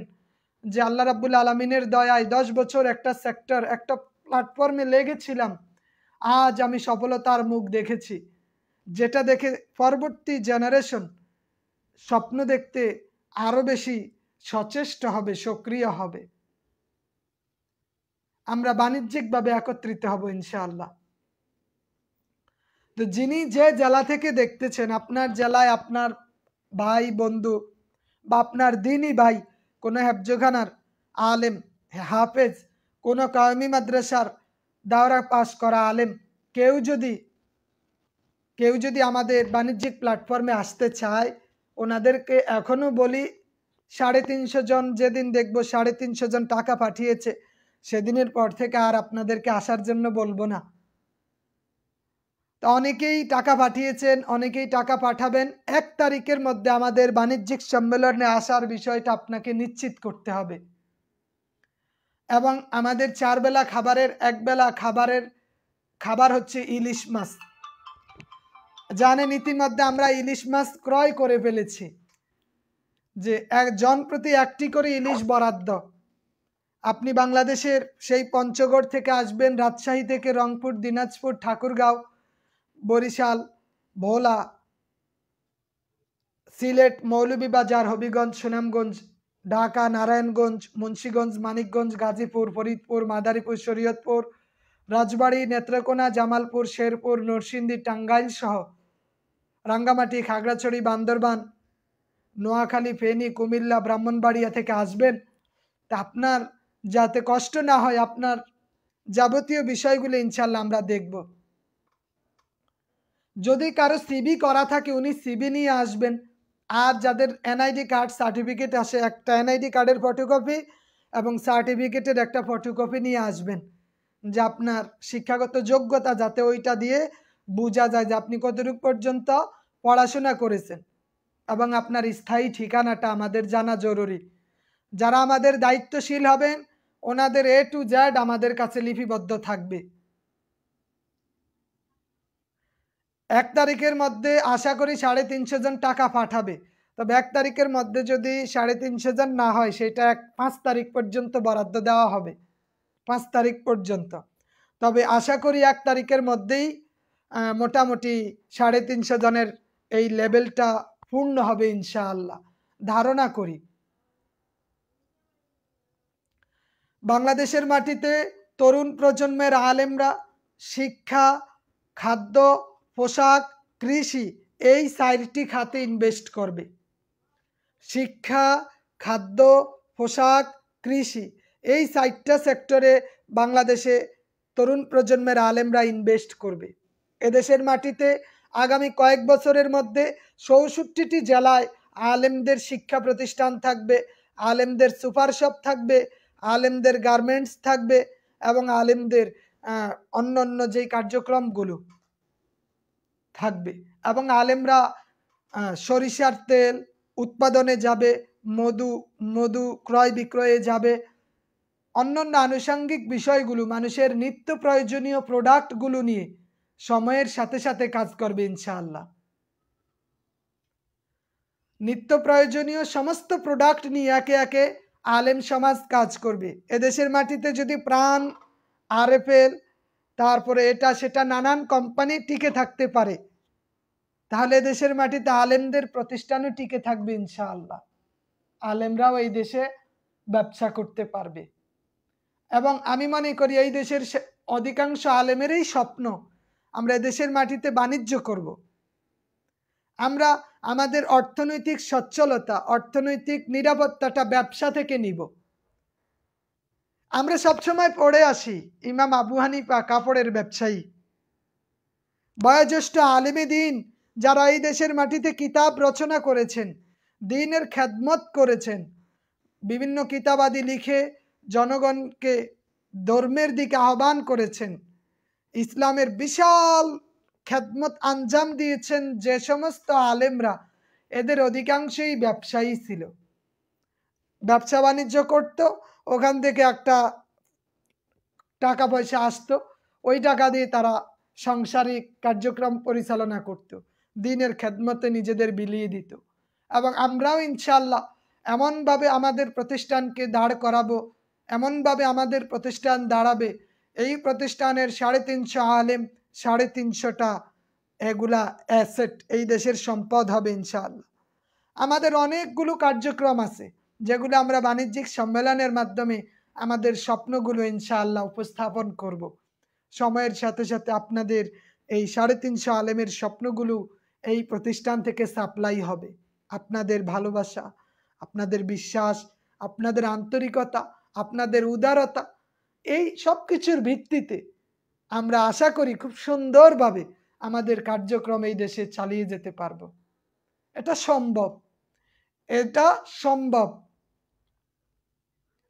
যে আল্লাহ রাব্বুল আলামিনের দয়ায় 10 বছর একটা সেক্টর, একটা প্ল্যাটফর্মে লেগেছিলাম, আজ আমি সফলতার মুখ দেখেছি, যেটা দেখে পরবর্তী জেনারেশন স্বপ্ন দেখতে আরো বেশি সচেষ্ট হবে, সক্রিয় হবে। আমরা বাণিজ্যিকভাবে একত্রিত হব ইনশাআল্লাহ। তো যিনি যে জেলা থেকে দেখতেছেন, আপনার জেলায় আপনার ভাই বন্ধু বা আপনার দিনী ভাই কোনো হেফজখানার আলেম, হাফেজ, কোনো কওমি মাদ্রাসার দাওরা পাস করা আলেম, কেউ যদি আমাদের বাণিজ্যিক প্ল্যাটফর্মে আসতে চায়, ওনাদেরকে এখনো বলি 350 জন, যেদিন দেখব 350 জন টাকা পাঠিয়েছে, সেদিনের পর থেকে আর আপনাদেরকে আসার জন্য বলবো না। তো অনেকেই টাকা পাঠিয়েছেন, অনেকেই টাকা পাঠাবেন। 1 তারিখের মধ্যে আমাদের বাণিজ্যিক সম্মেলনে আসার বিষয়টা আপনাকে নিশ্চিত করতে হবে। এবং আমাদের 4 বেলা খাবারের 1 বেলা খাবার হচ্ছে ইলিশ মাছ। জানেন ইতিমধ্যে আমরা ইলিশ মাছ ক্রয় করে ফেলেছি, যে জন প্রতি 1টি করে ইলিশ বরাদ্দ। আপনি বাংলাদেশের সেই পঞ্চগড় থেকে আসবেন, রাজশাহী থেকে রংপুর, দিনাজপুর, ঠাকুরগাঁও, বরিশাল, ভোলা, সিলেট, মৌলভীবাজার, হবিগঞ্জ, সুনামগঞ্জ, ঢাকা, নারায়ণগঞ্জ, মুন্সিগঞ্জ, মানিকগঞ্জ, গাজীপুর, ফরিদপুর, মাদারীপুর, শরীয়তপুর, রাজবাড়ী, নেত্রকোনা, জামালপুর, শেরপুর, নরসিংদী, টাঙ্গাইল সহ রাঙ্গামাটি, খাগড়াছড়ি, বান্দরবান, নোয়াখালী, ফেনী, কুমিল্লা, ব্রাহ্মণবাড়িয়া থেকে আসবেন। তা আপনার যাতে কষ্ট না হয়, আপনার যাবতীয় বিষয়গুলো ইনশাল্লাহ আমরা দেখব। যদি কারো সিবি করা থাকে উনি সিবি নিয়ে আসবেন। আর যাদের এনআইডি কার্ড সার্টিফিকেট আসে, একটা এনআইডি কার্ডের ফটোকপি এবং সার্টিফিকেটের একটা ফটোকপি নিয়ে আসবেন, যে আপনার শিক্ষাগত যোগ্যতা, যাতে ওইটা দিয়ে বোঝা যায় যে আপনি কতটুকু পর্যন্ত পড়াশোনা করেছেন, এবং আপনার স্থায়ী ঠিকানাটা আমাদের জানা জরুরি। যারা আমাদের দায়িত্বশীল হবেন, ওনাদের A to Z আমাদের কাছে লিপিবদ্ধ থাকবে। 1 তারিখের মধ্যে আশা করি 350 জন টাকা পাঠাবে। তবে 1 তারিখের মধ্যে যদি 350 জন না হয়, সেটা 5 তারিখ পর্যন্ত বরাদ্দ দেওয়া হবে, 5 তারিখ পর্যন্ত। তবে আশা করি 1 তারিখের মধ্যেই মোটামুটি 350 জনের এই লেভেলটা পূর্ণ হবে ইনশাআল্লাহ, ধারণা করি। বাংলাদেশের মাটিতে তরুণ প্রজন্মের আলেমরা শিক্ষা, খাদ্য, পোশাক, কৃষি, এই 4টি খাতে ইনভেস্ট করবে। শিক্ষা, খাদ্য, পোশাক, কৃষি, এই 4টা সেক্টরে বাংলাদেশে তরুণ প্রজন্মের আলেমরা ইনভেস্ট করবে। এদেশের মাটিতে আগামী কয়েক বছরের মধ্যে 64টি জেলায় আলেমদের শিক্ষা প্রতিষ্ঠান থাকবে, আলেমদের সুপার শপ থাকবে, আলেমদের গার্মেন্টস থাকবে, এবং আলেমদের অন্য যেই কার্যক্রমগুলো থাকবে। এবং আলেমরা সরিষার তেল উৎপাদনে যাবে, মধু ক্রয় বিক্রয়ে যাবে, অন্যান্য আনুষঙ্গিক বিষয়গুলো, মানুষের নিত্য প্রয়োজনীয় প্রোডাক্টগুলো নিয়ে সময়ের সাথে সাথে কাজ করবে ইনশাআল্লাহ। নিত্য প্রয়োজনীয় সমস্ত প্রোডাক্ট নিয়ে একে একে আলেম সমাজ কাজ করবে। এদেশের মাটিতে যদি প্রাণ, আরএফএল, তারপরে এটা সেটা নানান কোম্পানি টিকে থাকতে পারে, তাহলে দেশের মাটিতে আলেমদের প্রতিষ্ঠানও টিকে থাকবে ইনশাআল্লাহ। আলেমরাও এই দেশে ব্যবসা করতে পারবে। এবং আমি মনে করি এই দেশের অধিকাংশ আলেমেরই স্বপ্ন আমরা দেশের মাটিতে বাণিজ্য করব। আমরা আমাদের অর্থনৈতিক সচ্ছলতা, অর্থনৈতিক নিরাপত্তাটা ব্যবসা থেকে নিব। আমরা সবসময় পড়ে আসি ইমাম আবু হানিফা কাপড়ের ব্যবসায়ী, বয়োজ্যেষ্ঠ আলেমে দিন যারা এই দেশের মাটিতে কিতাব রচনা করেছেন, দ্বীনের খেদমত করেছেন, বিভিন্ন কিতাবাদি লিখে জনগণকে ধর্মের দিকে আহ্বান করেছেন, ইসলামের বিশাল খেদমত আঞ্জাম দিয়েছেন, যে সমস্ত আলেমরা এদের অধিকাংশই ব্যবসায়ী ছিল, ব্যবসা বাণিজ্য করত, ওখান থেকে একটা টাকা পয়সা আসতো, ওই টাকা দিয়ে তারা সাংসারিক কার্যক্রম পরিচালনা করত, দ্বীনের খেদমতে নিজেদের বিলিয়ে দিত। এবং আমরাও ইনশাআল্লাহ এমনভাবে আমাদের প্রতিষ্ঠানকে দাঁড় করাবো, এমনভাবে আমাদের প্রতিষ্ঠান দাঁড়াবে, এই প্রতিষ্ঠানের 350 আলেম, 350টা এগুলা অ্যাসেট এই দেশের সম্পদ হবে ইনশাআল্লাহ। আমাদের অনেকগুলো কার্যক্রম আছে যেগুলো আমরা বাণিজ্যিক সম্মেলনের মাধ্যমে আমাদের স্বপ্নগুলো ইনশাআল্লাহ উপস্থাপন করব। সময়ের সাথে সাথে আপনাদের এই 350 আলেমের স্বপ্নগুলো এই প্রতিষ্ঠান থেকে সাপ্লাই হবে। আপনাদের ভালোবাসা, আপনাদের বিশ্বাস, আপনাদের আন্তরিকতা, আপনাদের উদারতা, এই সব কিছুর ভিত্তিতে আমরা আশা করি খুব সুন্দরভাবে আমাদের কার্যক্রম এই দেশে চালিয়ে যেতে পারবো। এটা সম্ভব, এটা সম্ভব।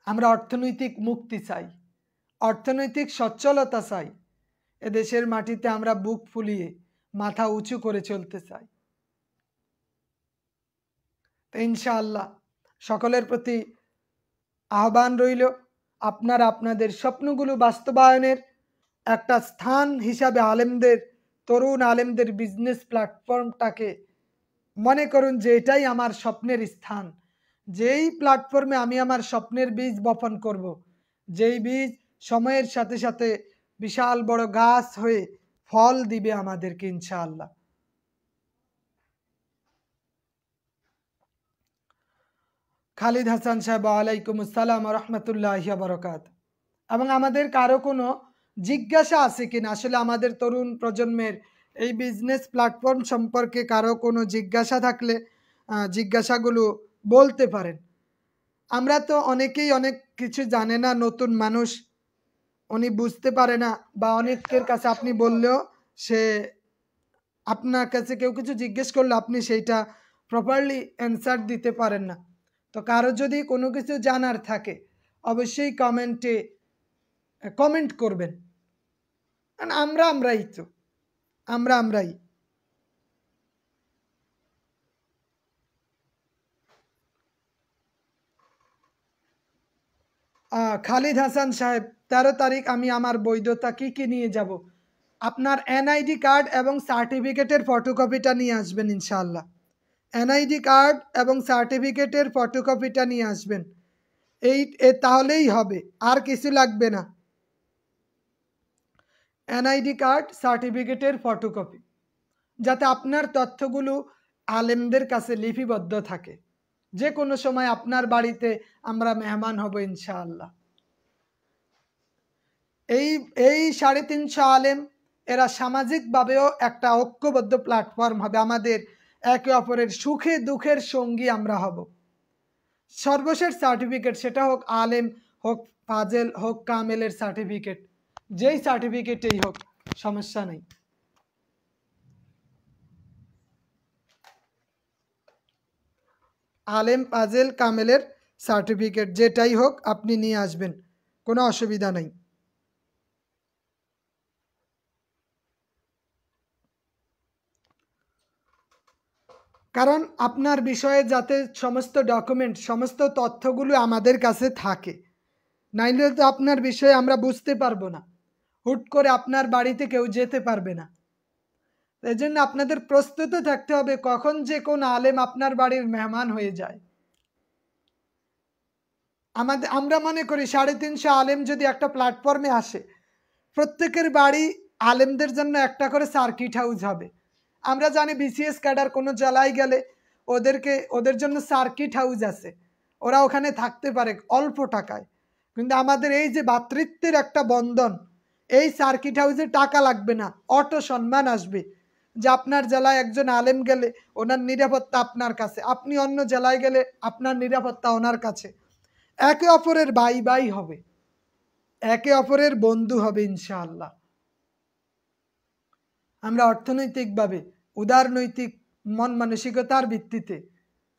আমরা অর্থনৈতিক মুক্তি চাই, অর্থনৈতিক সচ্ছলতা চাই, এদেশের মাটিতে আমরা বুক ফুলিয়ে মাথা উঁচু করে চলতে চাই। তো ইনশাআল্লাহ সকলের প্রতি আহ্বান রইল, আপনারা আপনাদের স্বপ্নগুলো বাস্তবায়নের একটা স্থান হিসাবে আলেমদের, তরুণ আলেমদের বিজনেস প্ল্যাটফর্মটাকে মনে করুন যে এটাই আমার স্বপ্নের স্থান, যেই প্ল্যাটফর্মে আমি আমার স্বপ্নের বীজ বপন করব, যেই বীজ সময়ের সাথে সাথে বিশাল বড় গাছ হয়ে ফল দিবে আমাদেরকে ইনশাআল্লাহ। খালিদ হাসান সাহেব, ওয়ালাইকুম আসসালাম ওয়া রাহমাতুল্লাহি ওয়া বারাকাতুহু। এবং আমাদের কারো কোনো জিজ্ঞাসা আছে কিনা, আসলে আমাদের তরুণ প্রজন্মের এই বিজনেস প্ল্যাটফর্ম সম্পর্কে কারো কোনো জিজ্ঞাসা থাকলে জিজ্ঞাসাগুলো বলতে পারেন। আমরা তো অনেকেই অনেক কিছু জানে না, নতুন মানুষ, উনি বুঝতে পারে না, বা অনেকের কাছে আপনি বললেও সে, আপনার কাছে কেউ কিছু জিজ্ঞেস করলে আপনি সেইটা প্রপারলি অ্যান্সার দিতে পারেন না। তো কারো যদি কোনো কিছু জানার থাকে অবশ্যই কমেন্টে কমেন্ট করবেন। আমরাই তো আমরাই। খালিদ হাসান সাহেব, 13 তারিখ আমি আমার বৈধতা কি নিয়ে যাব? আপনার এনআইডি কার্ড এবং সার্টিফিকেটের ফটোকপিটা নিয়ে আসবেন ইনশাআল্লাহ। এনআইডি কার্ড এবং সার্টিফিকেটের ফটোকপিটা নিয়ে আসবেন, তাহলেই হবে, আর কিছু লাগবে না। এনআইডি কার্ড, সার্টিফিকেটের ফটোকপি, যাতে আপনার তথ্যগুলো আলেমদের কাছে লিপিবদ্ধ থাকে। যে কোনো সময় আপনার বাড়িতে আমরা মেহমান হব ইনশাআল্লাহ। এই 350 আলেম এরা সামাজিকভাবেও একটা ঐক্যবদ্ধ প্ল্যাটফর্ম হবে, আমাদের একে অপরের সুখে দুঃখের সঙ্গী আমরা হব। সর্বশেষ সার্টিফিকেট, সেটা হোক আলেম, হোক ফাজেল, হোক কামেলের সার্টিফিকেট, যেই সার্টিফিকেটেই হোক সমস্যা নেই। আলেম, ফাজেল, কামেলের সার্টিফিকেট যেটাই হোক আপনি নিয়ে আসবেন, কোনো অসুবিধা নেই। কারণ আপনার বিষয়ে যাতে সমস্ত ডকুমেন্ট, সমস্ত তথ্যগুলো আমাদের কাছে থাকে, নাইলে তো আপনার বিষয়ে আমরা বুঝতে পারবো না। হুট করে আপনার বাড়িতে কেউ যেতে পারবে না, এই জন্য আপনাদের প্রস্তুত থাকতে হবে কখন যে কোন আলেম আপনার বাড়ির মেহমান হয়ে যায়। আমরা মনে করি 350 আলেম যদি একটা প্ল্যাটফর্মে আসে, প্রত্যেকের বাড়ি আলেমদের জন্য একটা করে সার্কিট হাউস হবে। আমরা জানি বিসিএস ক্যাডার কোনো জেলায় গেলে ওদের জন্য সার্কিট হাউস আছে, ওরা ওখানে থাকতে পারে অল্প টাকায়। কিন্তু আমাদের এই যে ভ্রাতৃত্বের একটা বন্ধন, এই সার্কিট হাউসে টাকা লাগবে না, অটো সম্মান আসবে যে আপনার জেলায় একজন আলেম গেলে ওনার নিরাপত্তা আপনার কাছে, আপনি অন্য জেলায় গেলে আপনার নিরাপত্তা ওনার কাছে। একে অপরের ভাই ভাই হবে, একে অপরের বন্ধু হবে ইনশাআল্লাহ। আমরা অর্থনৈতিকভাবে উদারনৈতিক মন মানসিকতার ভিত্তিতে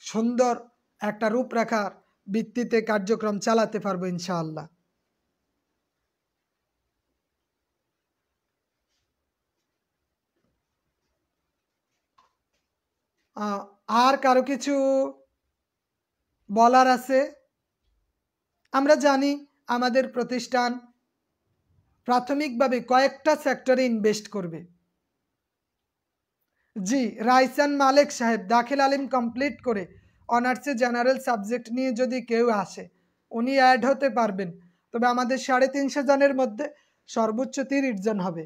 সুন্দর একটা রূপরেখার ভিত্তিতে কার্যক্রম চালাতে পারবো ইনশাআল্লাহ। আর কারো কিছু বলার আছে? আমরা জানি আমাদের প্রতিষ্ঠান প্রাথমিকভাবে কয়েকটা সেক্টরে ইনভেস্ট করবে। জি, রাইসান মালেক সাহেব দাখিল আলিম কমপ্লিট করে অনার্সে জেনারেল সাবজেক্ট নিয়ে যদি কেউ আসে, উনি অ্যাড হতে পারবেন। তবে আমাদের 350 জনের মধ্যে সর্বোচ্চ 30 জন হবে।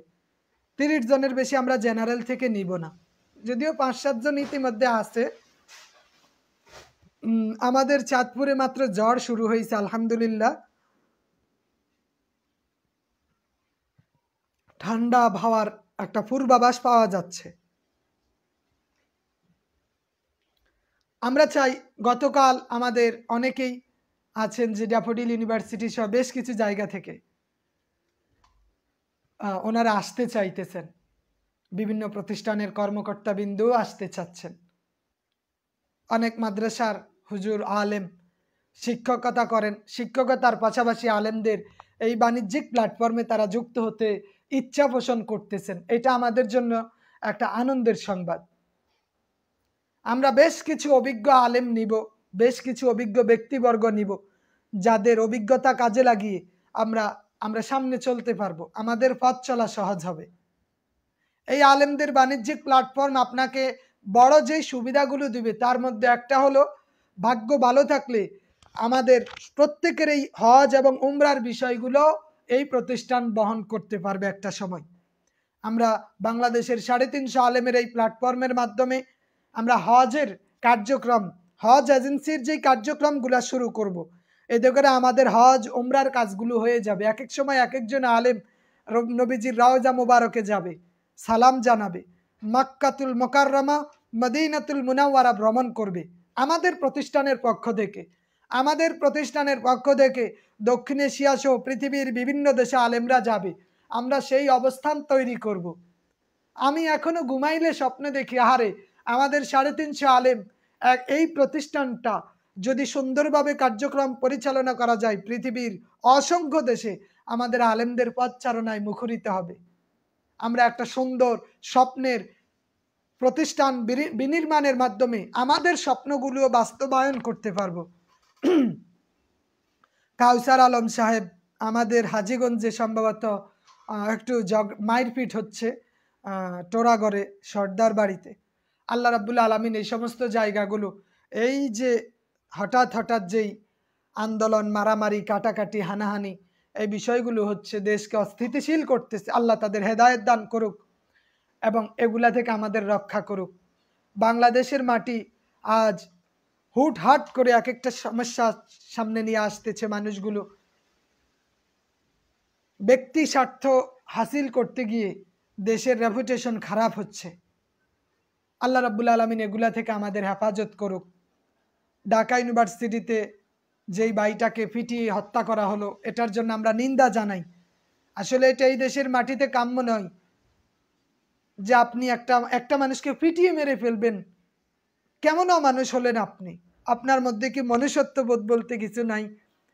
30 জনের বেশি আমরা জেনারেল থেকে নিব না, যদিও 5-7 জন ইতিমধ্যে আছে। আমাদের চাঁদপুরে মাত্র জ্বর শুরু হয়েছে, আলহামদুলিল্লাহ। ঠান্ডা আবহাওয়ার একটা পূর্বাভাস পাওয়া যাচ্ছে। আমরা চাই, গতকাল আমাদের অনেকেই আছেন যে ড্যাফোডিল ইউনিভার্সিটি সহ বেশ কিছু জায়গা থেকে ওনারা আসতে চাইতেছেন, বিভিন্ন প্রতিষ্ঠানের কর্মকর্তাবৃন্দও আসতে চাচ্ছেন। অনেক মাদ্রাসার হুজুর আলেম শিক্ষকতা করেন, শিক্ষকতার পাশাপাশি আলেমদের এই বাণিজ্যিক প্ল্যাটফর্মে তারা যুক্ত হতে ইচ্ছা পোষণ করতেছেন। এটা আমাদের জন্য একটা আনন্দের সংবাদ। আমরা বেশ কিছু অভিজ্ঞ আলেম নিব, বেশ কিছু অভিজ্ঞ ব্যক্তিবর্গ নিব, যাদের অভিজ্ঞতা কাজে লাগিয়ে আমরা সামনে চলতে পারবো, আমাদের পথ চলা সহজ হবে। এই আলেমদের বাণিজ্যিক প্ল্যাটফর্ম আপনাকে বড় যেই সুবিধাগুলো দিবে তার মধ্যে একটা হলো, ভাগ্য ভালো থাকলে আমাদের প্রত্যেকের এই হজ এবং উমরার বিষয়গুলো এই প্রতিষ্ঠান বহন করতে পারবে একটা সময়। আমরা বাংলাদেশের 350 আলেমের এই প্ল্যাটফর্মের মাধ্যমে আমরা হজের কার্যক্রম, হজ এজেন্সির যে কার্যক্রমগুলো শুরু করব। এতে করে আমাদের হজ উমরার কাজগুলো হয়ে যাবে। এক এক সময় এক একজন আলেম নবীজির রওজা মুবারকে যাবে, সালাম জানাবে, মক্কাতুল মুকাররমা মদিনাতুল মুনাওয়ারা ভ্রমণ করবে আমাদের প্রতিষ্ঠানের পক্ষ থেকে। আমাদের প্রতিষ্ঠানের পক্ষ থেকে দক্ষিণ এশিয়া সহ পৃথিবীর বিভিন্ন দেশে আলেমরা যাবে, আমরা সেই অবস্থান তৈরি করব। আমি এখনো ঘুমাইলে স্বপ্নে দেখি, আহারে আমাদের 350 আলেম এই প্রতিষ্ঠানটা যদি সুন্দরভাবে কার্যক্রম পরিচালনা করা যায়, পৃথিবীর অসংখ্য দেশে আমাদের আলেমদের পথচারণায় মুখরিত হবে। আমরা একটা সুন্দর স্বপ্নের প্রতিষ্ঠান বিনির্মাণের মাধ্যমে আমাদের স্বপ্নগুলো বাস্তবায়ন করতে পারবো। কাউসার আলম সাহেব আমাদের হাজীগঞ্জে সম্ভবত একটু মারপিট হচ্ছে টোরাগড়ে সর্দার বাড়িতে। আল্লাহ রাব্বুল আলামিন এই সমস্ত জায়গাগুলো, এই যে হঠাৎ হঠাৎ যেই আন্দোলন, মারামারি, কাটাকাটি, হানাহানি, এই বিষয়গুলো হচ্ছে দেশকে অস্থিতিশীল করতেছে, আল্লাহ তাদের হেদায়েত দান করুক এবং এগুলা থেকে আমাদের রক্ষা করুক। বাংলাদেশের মাটি আজ হুটহাট করে এক একটা সমস্যা সামনে নিয়ে আসতেছে মানুষগুলো, ব্যক্তি স্বার্থ হাসিল করতে গিয়ে দেশের রেপুটেশন খারাপ হচ্ছে। আল্লাহ রাব্বুল আলামিন এগুলা থেকে আমাদের হেফাজত করুক। ঢাকা ইউনিভার্সিটিতে যেই ভাইটাকে পিটিয়ে হত্যা করা হলো, এটার জন্য আমরা নিন্দা জানাই। আসলে এটা এই দেশের মাটিতে কাম্য নয় যে আপনি একটা মানুষকে পিটিয়ে মেরে ফেলবেন। কেমন মানুষ হলেন আপনি? আপনার মধ্যে কি মনুষ্যত্ববোধ বলতে কিছু নাই?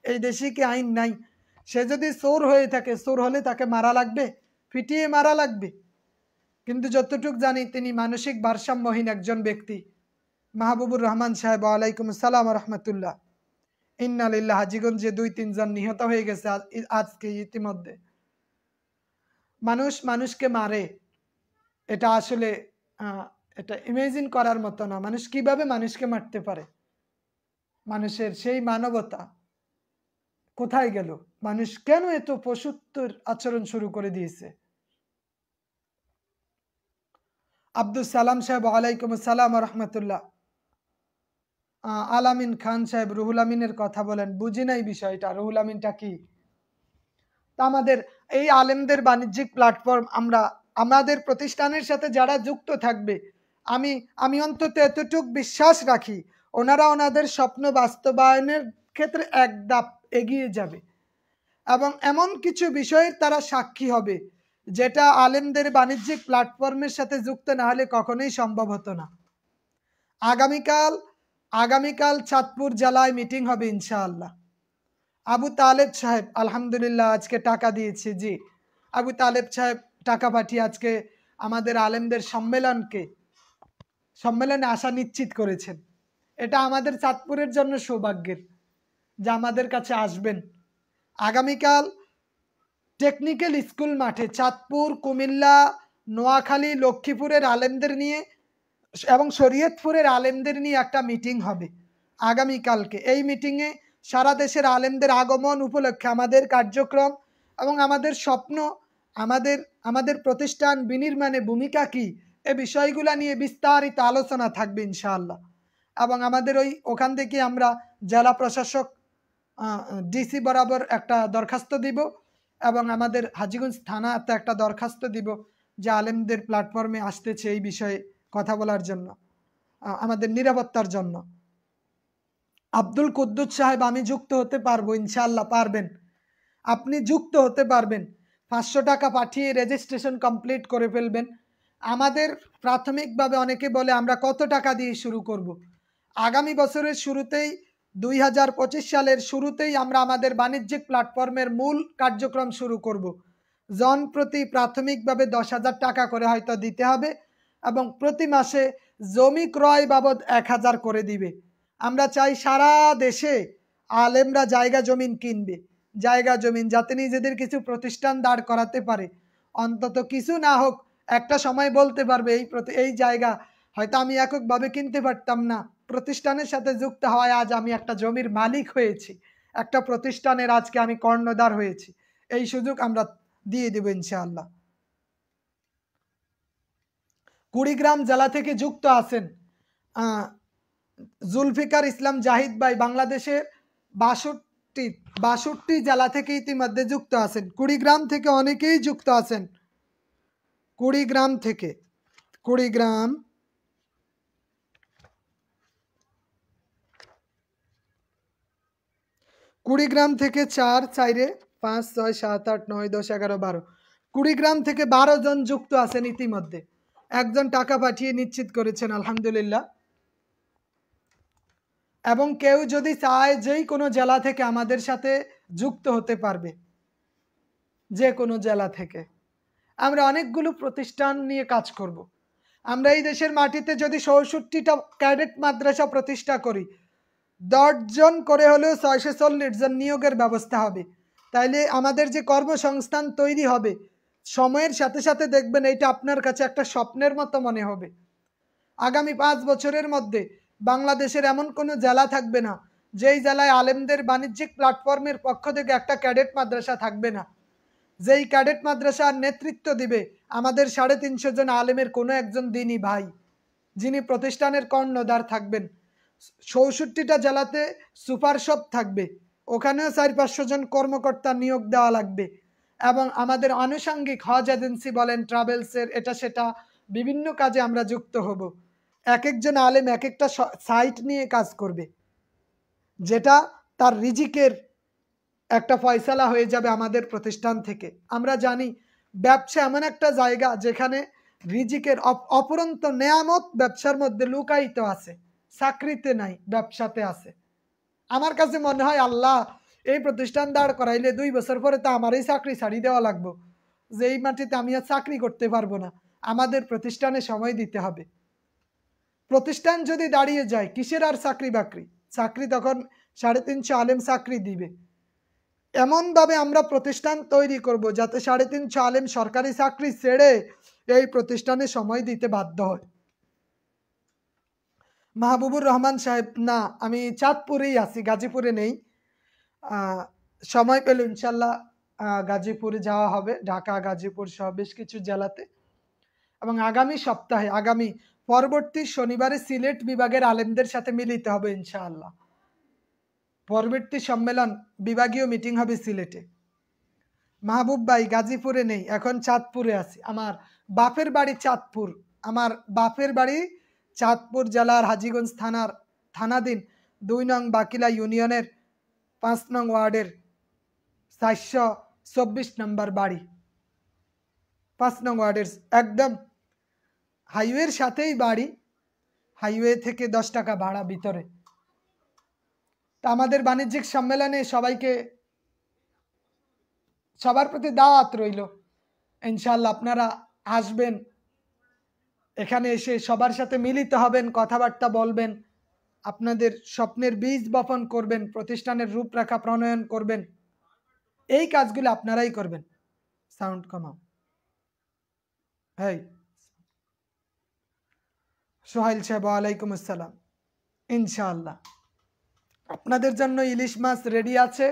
এই দেশে কি আইন নাই? সে যদি চোর হয়ে থাকে, চোর হলে তাকে মারা লাগবে, পিটিয়ে মারা লাগবে। কিন্তু যতটুক জানি তিনি মানসিক ভারসাম্যহীন একজন ব্যক্তি। মাহবুবুর রহমান সাহেব, ওয়ালাইকুম আসসালাম রহমতুল্লাহ। ইন্না লিল্লাহ। হাজীগঞ্জে 2-3 জন নিহত হয়ে গেছে আজকে ইতিমধ্যে। মানুষ মানুষকে মারে, এটা আসলে এটা ইমেজিন করার মতো না। মানুষ কিভাবে মানুষকে মারতে পারে, মানুষের সেই মানবতা কোথায় গেল? মানুষ কেন এত পশুত্বর আচরণ শুরু করে দিয়েছে? আব্দুল সালাম সাহেব, ওয়ালাইকুম আসসালাম রহমতুল্লাহ। আলামিন খান সাহেব, রুহুল আমিনের কথা বলেন। বুঝি নাই বিষয়টা, রুহুল আমিনটা কি? তা আমাদের এই আলেমদের বাণিজ্যিক প্ল্যাটফর্ম, আমরা আমাদের প্রতিষ্ঠানের সাথে যারা যুক্ত থাকবে, আমি আমি অন্তত এতটুক বিশ্বাস রাখি, ওনারা ওনাদের স্বপ্ন বাস্তবায়নের ক্ষেত্রে এক ধাপ এগিয়ে যাবে এবং এমন কিছু বিষয়ের তারা সাক্ষী হবে যেটা আলেমদের বাণিজ্যিক প্ল্যাটফর্মের সাথে যুক্ত না হলে কখনোই সম্ভব হতো না। আগামীকাল চাঁদপুর জেলায় মিটিং হবে ইনশাআল্লাহ। আবু তালেব সাহেব আলহামদুলিল্লাহ আজকে টাকা দিয়েছে। জি, আবু তালেব সাহেব টাকা পাঠিয়ে আজকে আমাদের আলেমদের সম্মেলনে আসা নিশ্চিত করেছেন। এটা আমাদের চাঁদপুরের জন্য সৌভাগ্যের যে আমাদের কাছে আসবেন। আগামীকাল টেকনিক্যাল স্কুল মাঠে চাঁদপুর, কুমিল্লা, নোয়াখালী, লক্ষ্মীপুরের আলেমদের নিয়ে এবং শরীয়তপুরের আলেমদের নিয়ে একটা মিটিং হবে আগামীকালকে। এই মিটিংয়ে সারা দেশের আলেমদের আগমন উপলক্ষে আমাদের কার্যক্রম এবং আমাদের স্বপ্ন, আমাদের প্রতিষ্ঠান বিনির্মাণে ভূমিকা কি, এই বিষয়গুলো নিয়ে বিস্তারিত আলোচনা থাকবে ইনশাআল্লাহ। এবং আমাদের ওখান থেকে আমরা জেলা প্রশাসক ডিসি বরাবর একটা দরখাস্ত দিব এবং আমাদের হাজীগঞ্জ থানাতে একটা দরখাস্ত দিব যে আলেমদের প্ল্যাটফর্মে আসতেছে এই বিষয়ে কথা বলার জন্য, আমাদের নিরাপত্তার জন্য। আব্দুল কুদ্দুস সাহেব, আমি যুক্ত হতে পারবো ইনশাআল্লাহ। পারবেন, আপনি যুক্ত হতে পারবেন। 500 টাকা পাঠিয়ে রেজিস্ট্রেশন কমপ্লিট করে ফেলবেন। আমাদের প্রাথমিকভাবে অনেকে বলে আমরা কত টাকা দিয়ে শুরু করব। আগামী বছরের শুরুতেই 2025 সালের শুরুতেই আমরা আমাদের বাণিজ্যিক প্ল্যাটফর্মের মূল কার্যক্রম শুরু করব। জন প্রতি প্রাথমিকভাবে 10,000 টাকা করে হয়তো দিতে হবে এবং প্রতি মাসে জমি ক্রয় বাবদ 1,000 করে দিবে। আমরা চাই সারা দেশে আলেমরা জায়গা জমিন কিনবে, জায়গা জমিন যাতে নিজেদের কিছু প্রতিষ্ঠান দাঁড় করাতে পারে। অন্তত কিছু না হোক একটা সময় বলতে পারবে এই জায়গা হয়তো আমি এককভাবে কিনতে পারতাম না, প্রতিষ্ঠানের সাথে যুক্ত হওয়ায় আজ আমি একটা জমির মালিক হয়েছি, একটা প্রতিষ্ঠানের আজকে আমি কর্ণধার হয়েছি। এই সুযোগ আমরা দিয়ে দেব ইনশাআল্লাহ। কুড়িগ্রাম জেলা থেকে যুক্ত আছেন জুলফিকার ইসলাম জাহিদ ভাই, বাংলাদেশের 62 জেলা থেকে ইতিমধ্যে যুক্ত আছেন। কুড়িগ্রাম থেকে অনেকেই যুক্ত আছেন। কুড়িগ্রাম থেকে 4, 4, 5, 6, 7, 8, 9, 10, 11, 12 কুড়িগ্রাম থেকে 12 জন যুক্ত আছেন ইতিমধ্যে। একজন টাকা পাঠিয়ে নিশ্চিত করেছেন আলহামদুলিল্লাহ। এবং কেউ যদি চায় যেই কোনো জেলা থেকে আমাদের সাথে যুক্ত হতে পারবে, যে কোনো জেলা থেকে। আমরা অনেকগুলো প্রতিষ্ঠান নিয়ে কাজ করব। আমরা এই দেশের মাটিতে যদি 64টা ক্যাডেট মাদ্রাসা প্রতিষ্ঠা করি, 10 জন করে হলেও 640 জন নিয়োগের ব্যবস্থা হবে। তাইলে আমাদের যে কর্মসংস্থান তৈরি হবে, সময়ের সাথে সাথে দেখবেন এইটা আপনার কাছে একটা স্বপ্নের মতো মনে হবে। আগামী 5 বছরের মধ্যে বাংলাদেশের এমন কোনো জেলা থাকবে না যেই জেলায় আলেমদের বাণিজ্যিক প্ল্যাটফর্মের পক্ষ থেকে একটা ক্যাডেট মাদ্রাসা থাকবে না। যেই ক্যাডেট মাদ্রাসার নেতৃত্ব দিবে আমাদের 350 জন আলেমের কোনো একজন দিনী ভাই, যিনি প্রতিষ্ঠানের কর্ণধার থাকবেন। 64টা জেলাতে সুপার শপ থাকবে, ওখানেও 400-500 জন কর্মকর্তা নিয়োগ দেওয়া লাগবে। এবং আমাদের আনুষঙ্গিক হজ এজেন্সি বলেন, ট্রাভেলসের এটা সেটা বিভিন্ন কাজে আমরা যুক্ত হব। এক একজন আলেম এক একটা সাইট নিয়ে কাজ করবে, যেটা তার রিজিকের একটা ফয়সালা হয়ে যাবে আমাদের প্রতিষ্ঠান থেকে। আমরা জানি ব্যবসা এমন একটা জায়গা যেখানে রিজিকের অপরন্ত নেয়ামত ব্যবসার মধ্যে লুকায়িত আছে, চাকরিতে নাই, ব্যবসাতে আছে। আমার কাছে মনে হয় আল্লাহ এই প্রতিষ্ঠান দাঁড় করাইলে 2 বছর পরে তো আমারই চাকরি ছাড়ি দেওয়া লাগবে, যে এই মাটিতে আমি আর চাকরি করতে পারবো না। আমাদের প্রতিষ্ঠানে সময় দিতে হবে। প্রতিষ্ঠান যদি দাঁড়িয়ে যায় কিসের আর চাকরি বাকরি, চাকরি তখন 350 আলেম চাকরি দিবে। এমনভাবে আমরা প্রতিষ্ঠান তৈরি করব যাতে 350 আলেম সরকারি চাকরি ছেড়ে এই প্রতিষ্ঠানে সময় দিতে বাধ্য হয়। মাহবুবুর রহমান সাহেব, না আমি চাঁদপুরেই আছি, গাজীপুরে নেই। সময় পেলে ইনশাল্লাহ গাজীপুরে যাওয়া হবে, ঢাকা গাজীপুর সহ বেশ কিছু জেলাতে। এবং আগামী সপ্তাহে, আগামী পরবর্তী শনিবারে সিলেট বিভাগের আলেমদের সাথে মিলিত হবে ইনশাআল্লাহ। পরবর্তী সম্মেলন বিভাগীয় মিটিং হবে সিলেটে। মাহবুব ভাই গাজীপুরে নেই, এখন চাঁদপুরে আছি। আমার বাপের বাড়ি চাঁদপুর, আমার বাপের বাড়ি চাঁদপুর জেলার হাজীগঞ্জ থানার থানাধীন 2 নং বাকিলা ইউনিয়নের 5 নং ওয়ার্ডের 424 নম্বর বাড়ি, 5 নং ওয়ার্ডের একদম হাইওয়ের সাথেই বাড়ি, হাইওয়ে থেকে 10 টাকা ভাড়া ভিতরে। তা আমাদের বাণিজ্যিক সম্মেলনে সবাইকে, সবার প্রতি দাওয়াত রইল, ইনশাআল্লাহ আপনারা আসবেন, এখানে এসে সবার সাথে মিলিত হবেন, কথাবার্তা বলবেন, আপনাদের স্বপ্নের বীজ বপন করবেন, প্রতিষ্ঠানের রূপরেখা প্রণয়ন করবেন। এই কাজগুলো আপনারাই করবেন। সাউন্ড কমাও। সোহাইল সাহেব, ওয়ালাইকুম আসসালাম। ইনশাআল্লাহ আপনাদের জন্য ইলিশ মাছ রেডি আছে,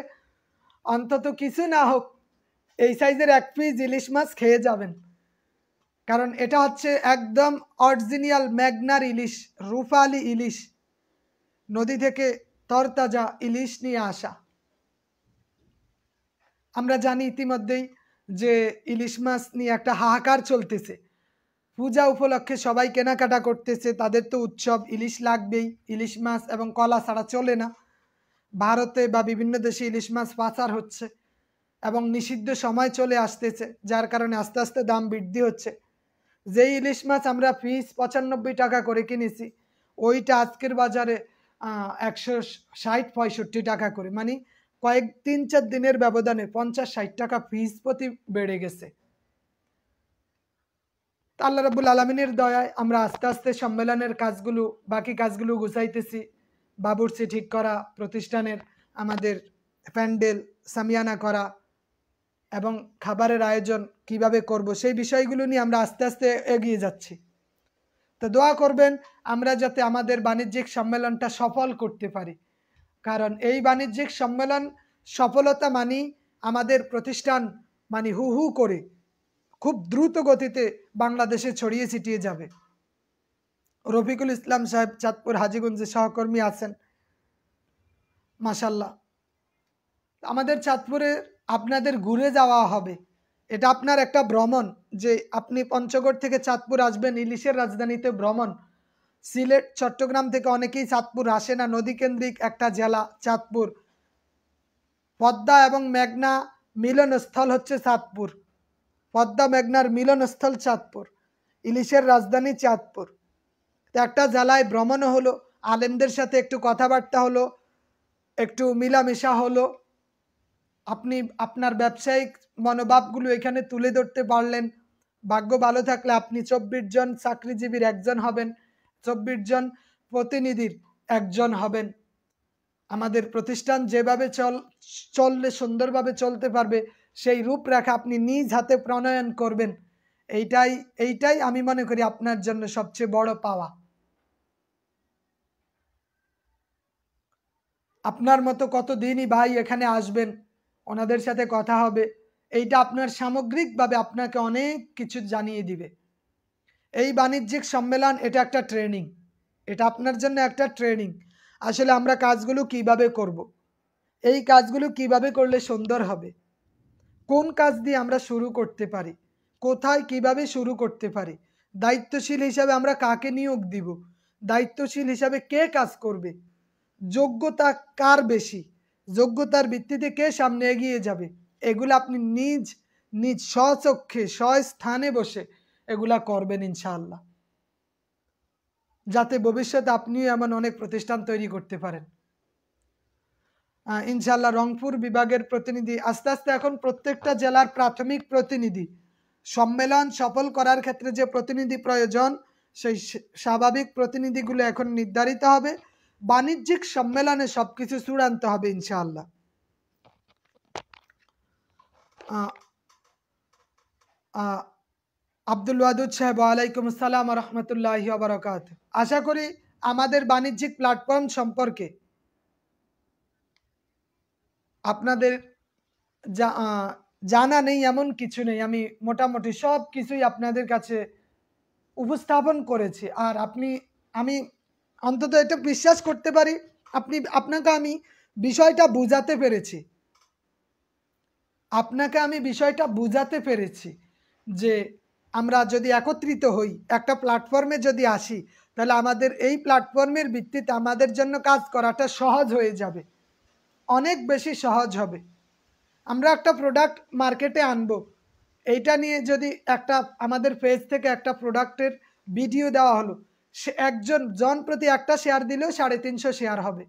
অন্তত কিছু না হোক এই সাইজের 1 পিস ইলিশ মাছ খেয়ে যাবেন, কারণ এটা হচ্ছে একদম অরিজিনাল মেঘনার ইলিশ, রূপালী ইলিশ, নদী থেকে তরতাজা ইলিশ নিয়ে আসা। আমরা জানি ইতিমধ্যেই যে ইলিশ মাছ নিয়ে একটা হাহাকার চলতেছে, পূজা উপলক্ষে সবাই কেনাকাটা করতেছে, তাদের তো উৎসব, ইলিশ লাগবেই, ইলিশ মাছ এবং কলা ছাড়া চলে না। ভারতে বা বিভিন্ন দেশে ইলিশ মাছ পাচার হচ্ছে এবং নিষিদ্ধ সময় চলে আসতেছে, যার কারণে আস্তে আস্তে দাম বৃদ্ধি হচ্ছে। যেই ইলিশ মাছ আমরা পিস 95 টাকা করে কিনেছি, ওইটা আজকের বাজারে 160-65 টাকা করে, মানে কয়েক 3-4 দিনের ব্যবধানে 50-60 টাকা পিস প্রতি বেড়ে গেছে। আল্লাহ রাব্বুল আলামিনের দয়ায় আমরা আস্তে আস্তে সম্মেলনের কাজগুলো, বাকি কাজগুলো গুছাইতেছি। বাবুর্চি ঠিক করা, প্রতিষ্ঠানের আমাদের প্যান্ডেল সামিয়ানা করা এবং খাবারের আয়োজন কিভাবে করব, সেই বিষয়গুলো নিয়ে আমরা আস্তে আস্তে এগিয়ে যাচ্ছি। তো দোয়া করবেন আমরা যাতে আমাদের বাণিজ্যিক সম্মেলনটা সফল করতে পারি, কারণ এই বাণিজ্যিক সম্মেলন সফলতা মানি আমাদের প্রতিষ্ঠান মানে হু হু করে খুব দ্রুত গতিতে বাংলাদেশে ছড়িয়ে ছিটিয়ে যাবে। রফিকুল ইসলাম সাহেব চাঁদপুর হাজীগঞ্জে সহকর্মী আছেন, মাশাল্লাহ। আমাদের চাঁদপুরে আপনাদের ঘুরে যাওয়া হবে, এটা আপনার একটা ভ্রমণ, যে আপনি পঞ্চগড় থেকে চাঁদপুর আসবেন, ইলিশের রাজধানীতে ভ্রমণ। সিলেট চট্টগ্রাম থেকে অনেকেই চাঁদপুর আসে না, নদীকেন্দ্রিক একটা জেলা চাঁদপুর, পদ্মা এবং মেঘনা মিলনস্থল হচ্ছে চাঁদপুর, পদ্মা মেঘনার মিলনস্থল চাঁদপুর, ইলিশের রাজধানী চাঁদপুর। তো একটা জেলায় ভ্রমণও হলো, আলেমদের সাথে একটু কথাবার্তা হলো, একটু মিলামেশা হলো, আপনি আপনার ব্যবসায়িক মনোভাবগুলো এখানে তুলে ধরতে পারলেন। ভাগ্য ভালো থাকলে আপনি 24 জন চাকরিজীবীর একজন হবেন, 24 জন প্রতিনিধির একজন হবেন। আমাদের প্রতিষ্ঠান যেভাবে চললে সুন্দরভাবে চলতে পারবে, সেই রূপরেখা আপনি নিজ হাতে প্রণয়ন করবেন। এইটাই আমি মনে করি আপনার জন্য সবচেয়ে বড় পাওয়া। আপনার মতো কত দিনই ভাই এখানে আসবেন, ওনাদের সাথে কথা হবে, এইটা আপনার সামগ্রিকভাবে আপনাকে অনেক কিছু জানিয়ে দিবে। এই বাণিজ্যিক সম্মেলন এটা একটা ট্রেনিং, এটা আপনার জন্য একটা ট্রেনিং। আসলে আমরা কাজগুলো কিভাবে করব, এই কাজগুলো কিভাবে করলে সুন্দর হবে, কোন কাজ দিয়ে আমরা শুরু করতে পারি, কোথায় কিভাবে শুরু করতে পারি, দায়িত্বশীল হিসাবে আমরা কাকে নিয়োগ দিব, দায়িত্বশীল হিসাবে কে কাজ করবে, যোগ্যতা কার বেশি, যোগ্যতার ভিত্তিতে কে সামনে এগিয়ে যাবে, এগুলো আপনি নিজ নিজ স্বচক্ষে স্বস্থানে বসে এগুলা করবেন ইনশাআল্লাহ, যাতে ভবিষ্যতে আপনিও এমন অনেক প্রতিষ্ঠান তৈরি করতে পারেন ইনশাআল্লাহ। রংপুর বিভাগের প্রতিনিধি আস্তে আস্তে এখন প্রত্যেকটা জেলার প্রাথমিক প্রতিনিধি, সম্মেলন সফল করার ক্ষেত্রে যে প্রতিনিধি প্রয়োজন, সেই স্বাভাবিক প্রতিনিধিগুলো এখন নির্ধারিত হবে। বাণিজ্যিক সম্মেলনে সবকিছু চূড়ান্ত হবে ইনশাআল্লাহ। আব্দুল ওয়াদুদ সাহেব, ওয়ালাইকুম আসসালাম রহমতুল্লাহি ওয়া বারাকাতুহু। আশা করি আমাদের বাণিজ্যিক প্ল্যাটফর্ম সম্পর্কে আপনাদের জানা নেই এমন কিছু নেই। আমি মোটামুটি সব কিছুই আপনাদের কাছে উপস্থাপন করেছি। আর আমি অন্তত এটা বিশ্বাস করতে পারি, আপনাকে আমি বিষয়টা বুঝাতে পেরেছি। যে আমরা যদি একত্রিত হই, একটা প্ল্যাটফর্মে যদি আসি, তাহলে আমাদের এই প্ল্যাটফর্মের ভিত্তিতে আমাদের জন্য কাজ করাটা সহজ হয়ে যাবে, অনেক বেশি সহজ হবে। আমরা একটা প্রোডাক্ট মার্কেটে আনবো, এইটা নিয়ে যদি আমাদের পেজ থেকে একটা প্রোডাক্টের ভিডিও দেওয়া হলো, সে জন প্রতি একটা শেয়ার দিলেও 350 শেয়ার হবে,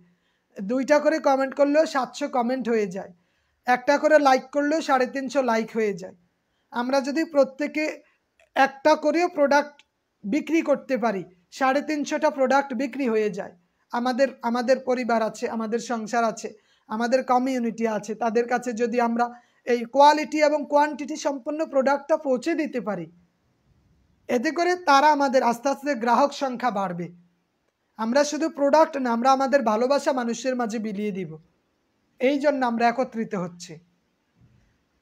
2টা করে কমেন্ট করলেও 700 কমেন্ট হয়ে যায়, একটা করে লাইক করলেও 350 লাইক হয়ে যায়। আমরা যদি প্রত্যেকে একটা করেও প্রোডাক্ট বিক্রি করতে পারি, 350টা প্রোডাক্ট বিক্রি হয়ে যায়। আমাদের পরিবার আছে, আমাদের সংসার আছে, আমাদের কমিউনিটি আছে, তাদের কাছে যদি আমরা এই কোয়ালিটি এবং কোয়ান্টিটি সম্পন্ন প্রোডাক্টটা পৌঁছে দিতে পারি, এতে করে তারা আমাদের আস্তে আস্তে গ্রাহক সংখ্যা বাড়বে। আমরা শুধু প্রোডাক্ট না, আমরা আমাদের ভালোবাসা মানুষের মাঝে বিলিয়ে দিব। এই জন্য আমরা একত্রিত হচ্ছি।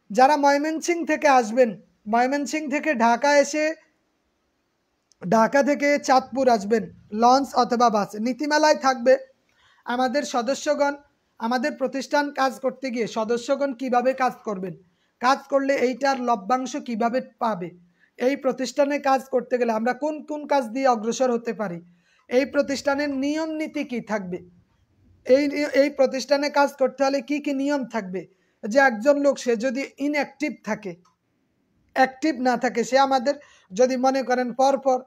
যারা ময়মনসিংহ থেকে আসবেন, ময়মনসিংহ থেকে ঢাকা থেকে চাঁদপুর আসবেন লঞ্চ অথবা বাসে, নীতিমালায় থাকবে আমাদের সদস্যগণ, আমাদের প্রতিষ্ঠান কাজ করতে গিয়ে সদস্যগণ কিভাবে কাজ করবেন, কাজ করলে এইটার লভ্যাংশ কিভাবে পাবে, এই প্রতিষ্ঠানে কাজ করতে গেলে আমরা কোন কোন কাজ দিয়ে অগ্রসর হতে পারি, এই প্রতিষ্ঠানের নিয়ম নীতি কী থাকবে, এই প্রতিষ্ঠানে কাজ করতে হলে কি কি নিয়ম থাকবে। যে একজন লোক সে যদি ইনঅ্যাক্টিভ থাকে, অ্যাক্টিভ না থাকে, সে আমাদের যদি মনে করেন পরপর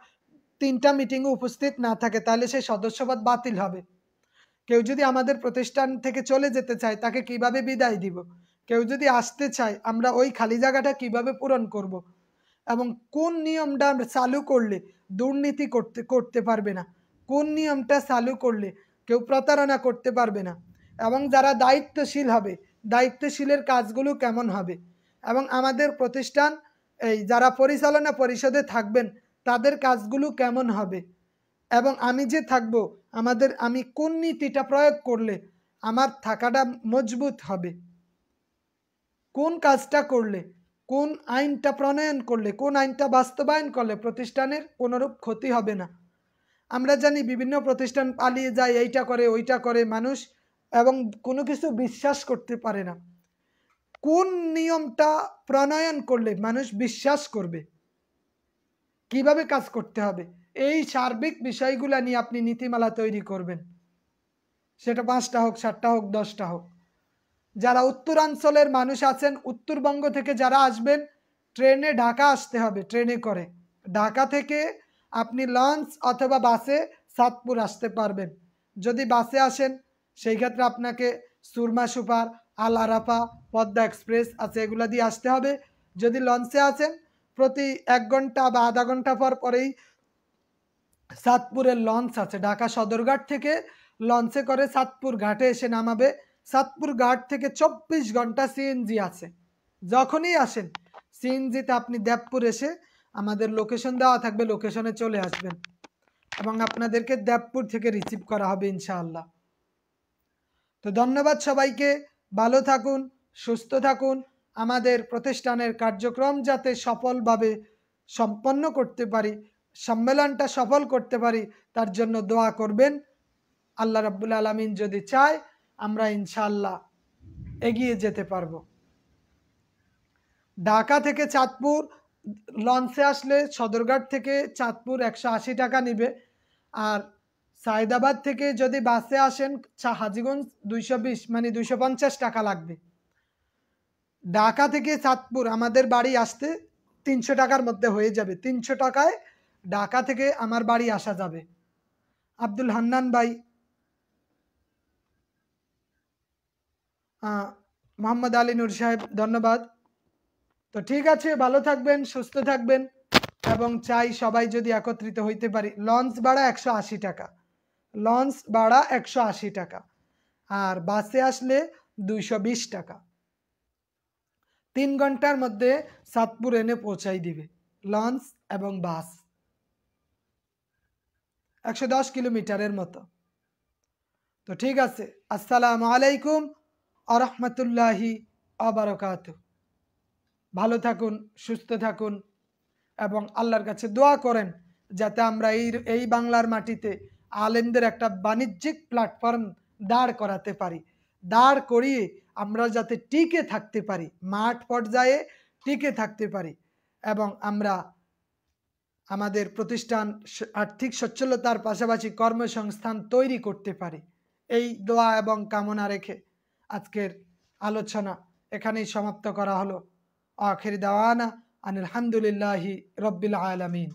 3টা মিটিংয়ে উপস্থিত না থাকে, তাহলে সে সদস্যপদ বাতিল হবে। কেউ যদি আমাদের প্রতিষ্ঠান থেকে চলে যেতে চায়, তাকে কিভাবে বিদায় দিব, কেউ যদি আসতে চায়, আমরা ওই খালি জায়গাটা কিভাবে পূরণ করব, এবং কোন নিয়মটা চালু করলে দুর্নীতি করতে পারবে না, কোন নিয়মটা চালু করলে কেউ প্রতারণা করতে পারবে না, এবং যারা দায়িত্বশীল হবে, দায়িত্বশীলের কাজগুলো কেমন হবে, এবং আমাদের প্রতিষ্ঠান যারা পরিচালনা পরিষদে থাকবেন তাদের কাজগুলো কেমন হবে, এবং আমি যে থাকব আমি কোন নীতিটা প্রয়োগ করলে আমার থাকাটা মজবুত হবে, কোন কাজটা করলে, কোন আইনটা প্রণয়ন করলে, কোন আইনটা বাস্তবায়ন করলে প্রতিষ্ঠানের কোনোরূপ ক্ষতি হবে না। আমরা জানি বিভিন্ন প্রতিষ্ঠান পালিয়ে যায়, এইটা করে ওইটা করে মানুষ, এবং কোনো কিছু বিশ্বাস করতে পারে না। কোন নিয়মটা প্রণয়ন করলে মানুষ বিশ্বাস করবে, কিভাবে কাজ করতে হবে, এই সার্বিক বিষয়গুলো নিয়ে আপনি নীতিমালা তৈরি করবেন। সেটা 5টা হোক, 7টা হোক, 10টা হোক। যারা উত্তরাঞ্চলের মানুষ আছেন, উত্তরবঙ্গ থেকে যারা আসবেন, ট্রেনে ঢাকা আসতে হবে, ট্রেনে করে ঢাকা থেকে আপনি লঞ্চ অথবা বাসে চাঁদপুর আসতে পারবেন। যদি বাসে আসেন সেই ক্ষেত্রে আপনাকে সুরমা সুপার, আল আরাফা, পদ্মা এক্সপ্রেস আছে, এগুলো দিয়ে আসতে হবে। যদি লঞ্চে আছেন, প্রতি 1 ঘন্টা বা আধা ঘন্টা পরেই চাঁদপুরের লঞ্চ আছে, ঢাকা সদরঘাট থেকে লঞ্চে করে চাঁদপুর ঘাটে এসে নামাবে। চাঁদপুর ঘাট থেকে 24 ঘন্টা সিএনজি আছে, যখনই আসেন সিএনজিতে আপনি দেবপুর এসে আমাদের লোকেশন দেওয়া থাকবে, লোকেশনে চলে আসবেন এবং আপনাদেরকে দেবপুর থেকে রিসিভ করা হবে ইনশাআল্লাহ। তো ধন্যবাদ সবাইকে, ভালো থাকুন, সুস্থ থাকুন। আমাদের প্রতিষ্ঠানের কার্যক্রম যাতে সফলভাবে সম্পন্ন করতে পারি, সম্মেলনটা সফল করতে পারি, তার জন্য দোয়া করবেন। আল্লাহ রাব্বুল আলামিন যদি চায় আমরা ইনশাআল্লাহ এগিয়ে যেতে পারবো। ঢাকা থেকে চাঁদপুর লঞ্চে আসলে সদরঘাট থেকে চাঁদপুর 180 টাকা নেবে, আর সায়দাবাদ থেকে যদি বাসে আসেন হাজীগঞ্জ 220 মানে 250 টাকা লাগবে। ঢাকা থেকে চাঁদপুর আমাদের বাড়ি আসতে 300 টাকার মধ্যে হয়ে যাবে। 300 টাকায় ঢাকা থেকে আমার বাড়ি আসা যাবে। আব্দুল হান্নান ভাই, মোহাম্মদ আলী নূর সাহেব, ধন্যবাদ। তো ঠিক আছে, ভালো থাকবেন, সুস্থ থাকবেন, এবং চাই সবাই যদি একত্রিত হইতে পারি। লঞ্চ ভাড়া 180 টাকা, লঞ্চ ভাড়া 180 টাকা, আর বাসে আসলে 220 টাকা। 3 ঘন্টার মধ্যে চাঁদপুর এনে পৌঁছাই দিবে। লঞ্চ এবং বাস, 110 কিলোমিটারের মতো। তো ঠিক আছে, আসসালামু আলাইকুম আ রহমতুল্লাহি আবারকাতুহু। ভালো থাকুন, সুস্থ থাকুন এবং আল্লাহর কাছে দোয়া করেন যাতে আমরা এই বাংলার মাটিতে আলেমদের একটা বাণিজ্যিক প্ল্যাটফর্ম দাঁড় করাতে পারি, দাঁড় করিয়ে আমরা যাতে টিকে থাকতে পারি, মাঠ পর্যায়ে টিকে থাকতে পারি এবং আমরা আমাদের প্রতিষ্ঠান আর্থিক সচ্ছলতার পাশাপাশি কর্মসংস্থান তৈরি করতে পারি। এই দোয়া এবং কামনা রেখে আজকের আলোচনা এখানেই সমাপ্ত করা হলো। আখির দাওয়ানা আনিল হামদুলিল্লাহি রব্বিল আলামিন।